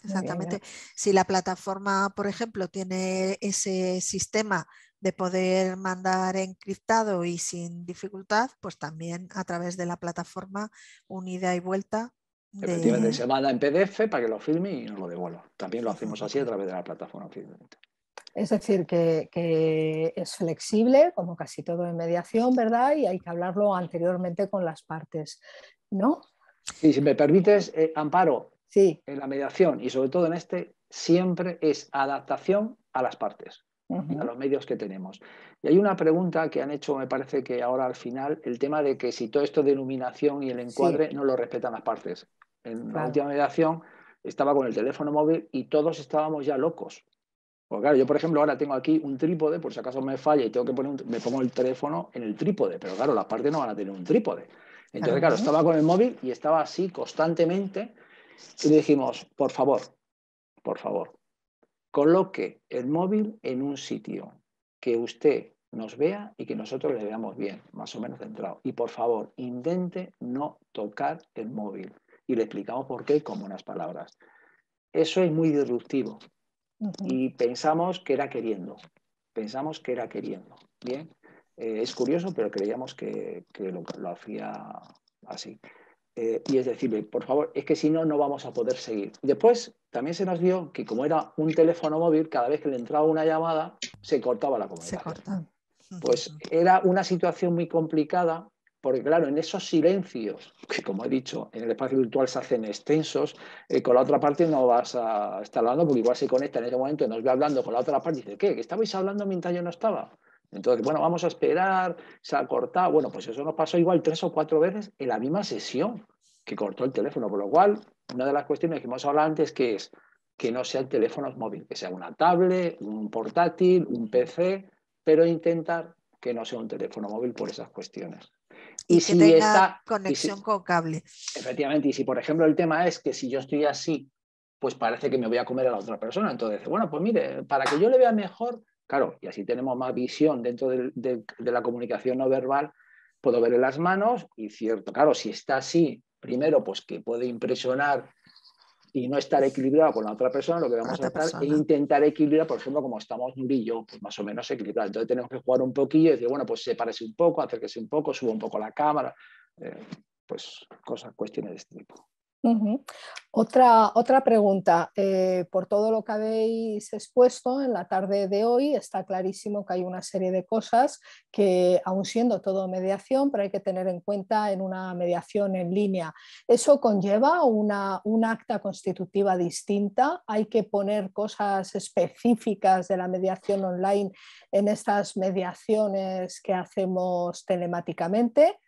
Exactamente. Si la plataforma, por ejemplo, tiene ese sistema de poder mandar encriptado y sin dificultad, pues también a través de la plataforma un ida y vuelta. Efectivamente, se manda en PDF para que lo firme y nos lo devuelva. También lo hacemos así a través de la plataforma. Es decir, que es flexible, como casi todo en mediación, ¿verdad? Y hay que hablarlo anteriormente con las partes, ¿no? Y si me permites, Amparo, sí. En la mediación y sobre todo en este, siempre es adaptación a las partes, a los medios que tenemos. Y hay una pregunta que han hecho, me parece que ahora al final, el tema de que si todo esto de iluminación y el encuadre no lo respetan las partes. En la última mediación estaba con el teléfono móvil y todos estábamos ya locos. Porque claro, yo por ejemplo ahora tengo aquí un trípode, por si acaso me falla y tengo que poner me pongo el teléfono en el trípode, pero claro, las partes no van a tener un trípode. Entonces, claro, estaba con el móvil y estaba así constantemente y le dijimos, por favor, coloque el móvil en un sitio que usted nos vea y que nosotros le veamos bien, más o menos centrado. Y por favor, intente no tocar el móvil. Y le explicamos por qué con buenas palabras. Eso es muy disruptivo. Y pensamos que era queriendo. Bien, es curioso, pero creíamos que lo hacía así. Y es decirle, por favor, es que si no, no vamos a poder seguir. Después también se nos dio que como era un teléfono móvil, cada vez que le entraba una llamada, se cortaba la comunicación. Se corta. Pues era una situación muy complicada, porque claro, en esos silencios, que como he dicho, en el espacio virtual se hacen extensos, con la otra parte no vas a estar hablando, porque igual se conecta en ese momento y nos ve hablando con la otra parte y dice, ¿qué? ¿Que estabais hablando mientras yo no estaba? Entonces, bueno, vamos a esperar, se ha cortado. Bueno, pues eso nos pasó igual 3 o 4 veces en la misma sesión, que cortó el teléfono. Por lo cual, una de las cuestiones que hemos hablado antes que es que no sean teléfonos móviles, que sea una tablet, un portátil, un PC, pero intentar que no sea un teléfono móvil por esas cuestiones. Y que tenga conexión con cable. Efectivamente, y si por ejemplo el tema es que si yo estoy así, pues parece que me voy a comer a la otra persona. Entonces, bueno, pues mire, para que yo le vea mejor, claro, y así tenemos más visión dentro de la comunicación no verbal, puedo ver en las manos y cierto, claro, si está así, primero, pues que puede impresionar y no estar equilibrado con la otra persona, lo que vamos a estar es intentar equilibrar, por ejemplo, como estamos Nuri y yo, pues más o menos equilibrar. Entonces tenemos que jugar un poquillo y decir, bueno, pues sepárese un poco, acérquese un poco, suba un poco la cámara, pues cosas, cuestiones de este tipo. Otra pregunta. Por todo lo que habéis expuesto en la tarde de hoy, está clarísimo que hay una serie de cosas que, aun siendo todo mediación, pero hay que tener en cuenta en una mediación en línea. ¿Eso conlleva una acta constitutiva distinta? ¿Hay que poner cosas específicas de la mediación online en estas mediaciones que hacemos telemáticamente?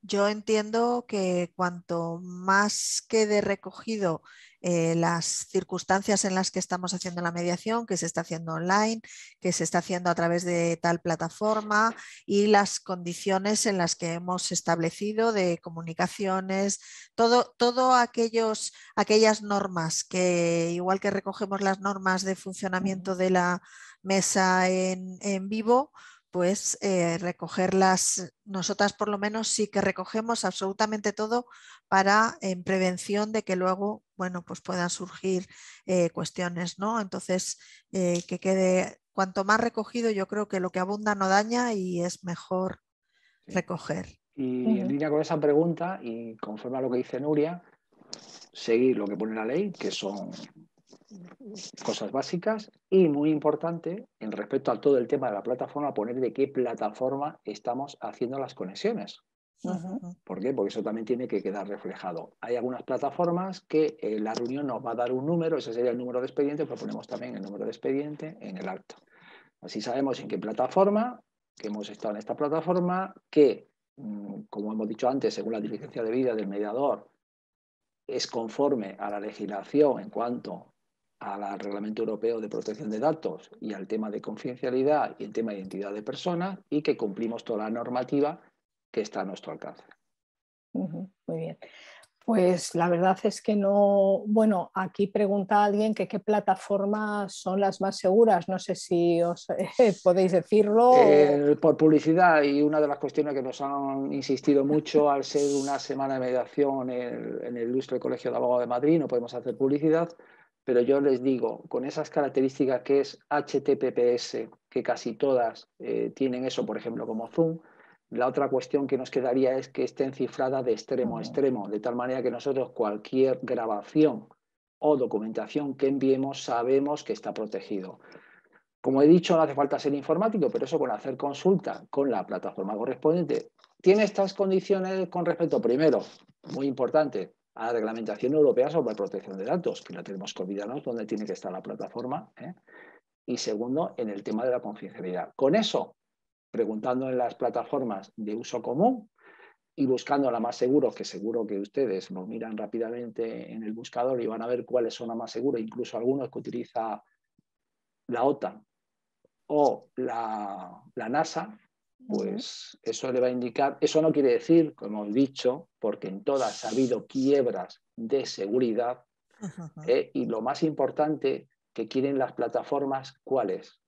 Yo entiendo que cuanto más quede recogido las circunstancias en las que estamos haciendo la mediación, que se está haciendo online, que se está haciendo a través de tal plataforma y las condiciones en las que hemos establecido de comunicaciones, todo aquellas normas que, igual que recogemos las normas de funcionamiento de la mesa en vivo, pues recogerlas, nosotras por lo menos sí que recogemos absolutamente todo para en prevención de que luego, bueno, pues puedan surgir cuestiones, ¿no? Entonces, que quede cuanto más recogido, yo creo que lo que abunda no daña y es mejor recoger. Y en línea con esa pregunta, y conforme a lo que dice Nuria, seguir lo que pone la ley, que son cosas básicas, y muy importante, en respecto a todo el tema de la plataforma, poner de qué plataforma estamos haciendo las conexiones. ¿Por qué? Porque eso también tiene que quedar reflejado. Hay algunas plataformas que la reunión nos va a dar un número, ese sería el número de expediente, pero ponemos también el número de expediente en el acta. Así sabemos en qué plataforma, que hemos estado en esta plataforma, que, como hemos dicho antes, según la diligencia de vida del mediador, es conforme a la legislación en cuanto al Reglamento Europeo de Protección de Datos y al tema de confidencialidad y el tema de identidad de personas, y que cumplimos toda la normativa que está a nuestro alcance. Muy bien. Pues la verdad es que no, bueno, aquí pregunta alguien que qué plataformas son las más seguras, no sé si os podéis decirlo. Por publicidad, y una de las cuestiones que nos han insistido mucho, al ser una semana de mediación en el Ilustre Colegio de Abogados de Madrid, no podemos hacer publicidad, pero yo les digo, con esas características que es HTTPS, que casi todas tienen eso, por ejemplo, como Zoom, la otra cuestión que nos quedaría es que estén cifradas de extremo a extremo, de tal manera que nosotros cualquier grabación o documentación que enviemos sabemos que está protegido. Como he dicho, no hace falta ser informático, pero eso con hacer consulta con la plataforma correspondiente. ¿Tiene estas condiciones con respecto, primero, muy importante, a la reglamentación europea sobre protección de datos, que no tenemos que olvidarnos dónde tiene que estar la plataforma? Y segundo, en el tema de la confidencialidad. Con eso, preguntando en las plataformas de uso común y buscando la más seguro, que seguro que ustedes lo miran rápidamente en el buscador y van a ver cuáles son las más seguras, incluso algunos que utiliza la OTAN o la NASA, pues eso le va a indicar, eso no quiere decir, como he dicho, porque en todas ha habido quiebras de seguridad, y lo más importante que quieren las plataformas, ¿cuál es?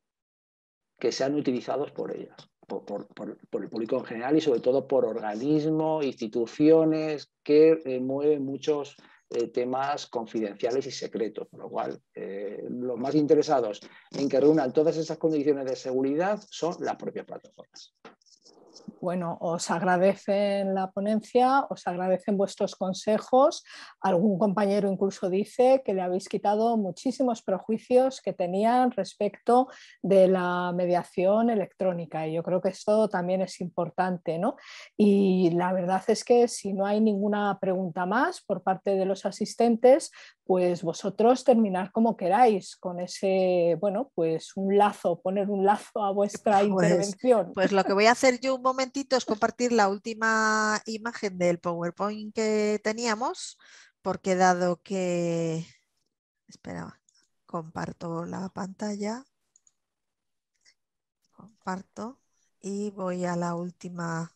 Que sean utilizados por ellas, por el público en general y sobre todo por organismos, instituciones que mueven muchos temas confidenciales y secretos, por lo cual los más interesados en que reúnan todas esas condiciones de seguridad son las propias plataformas. Bueno, os agradecen la ponencia, os agradecen vuestros consejos. Algún compañero incluso dice que le habéis quitado muchísimos prejuicios que tenían respecto de la mediación electrónica, y yo creo que esto también es importante, ¿no? Y la verdad es que si no hay ninguna pregunta más por parte de los asistentes, pues vosotros terminar como queráis con ese, bueno, pues un lazo, poner un lazo a vuestra intervención. Pues lo que voy a hacer yo un momentito es compartir la última imagen del PowerPoint que teníamos, porque dado que... Espera, comparto la pantalla. Comparto y voy a la última.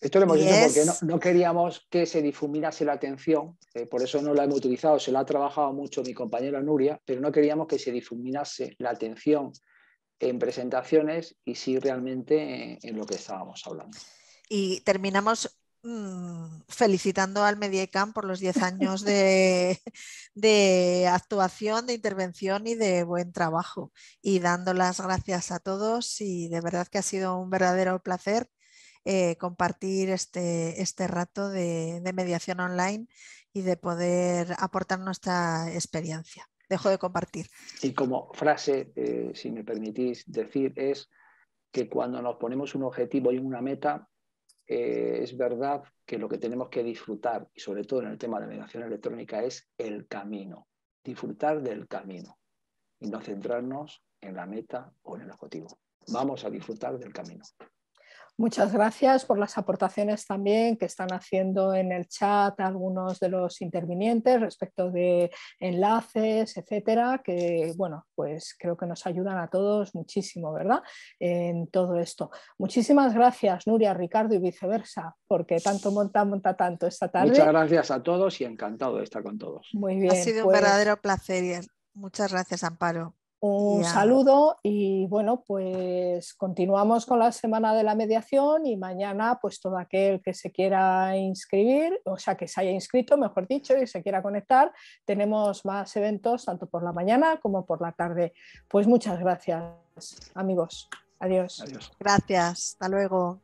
Esto lo hemos hecho porque no queríamos que se difuminase la atención, por eso no la hemos utilizado, se la ha trabajado mucho mi compañera Nuria, pero no queríamos que se difuminase la atención en presentaciones y sí realmente en lo que estábamos hablando. Y terminamos felicitando al Mediaicam por los 10 años de actuación, de intervención y de buen trabajo, y dando las gracias a todos, y de verdad que ha sido un verdadero placer compartir este rato de mediación online y de poder aportar nuestra experiencia. Dejo de compartir. Y como frase, si me permitís decir, es que cuando nos ponemos un objetivo y una meta, es verdad que lo que tenemos que disfrutar, y sobre todo en el tema de mediación electrónica, es el camino, disfrutar del camino y no centrarnos en la meta o en el objetivo. Vamos a disfrutar del camino. Muchas gracias por las aportaciones también que están haciendo en el chat algunos de los intervinientes respecto de enlaces, etcétera, que bueno, pues creo que nos ayudan a todos muchísimo, ¿verdad? En todo esto. Muchísimas gracias, Nuria, Ricardo y viceversa, porque tanto monta tanto esta tarde. Muchas gracias a todos y encantado de estar con todos. Muy bien. Ha sido un verdadero placer. Muchas gracias, Amparo. Un saludo y bueno, pues continuamos con la semana de la mediación, y mañana pues todo aquel que se quiera inscribir, o sea que se haya inscrito, mejor dicho, y se quiera conectar, tenemos más eventos tanto por la mañana como por la tarde. Pues muchas gracias, amigos. Adiós. Adiós. Gracias. Hasta luego.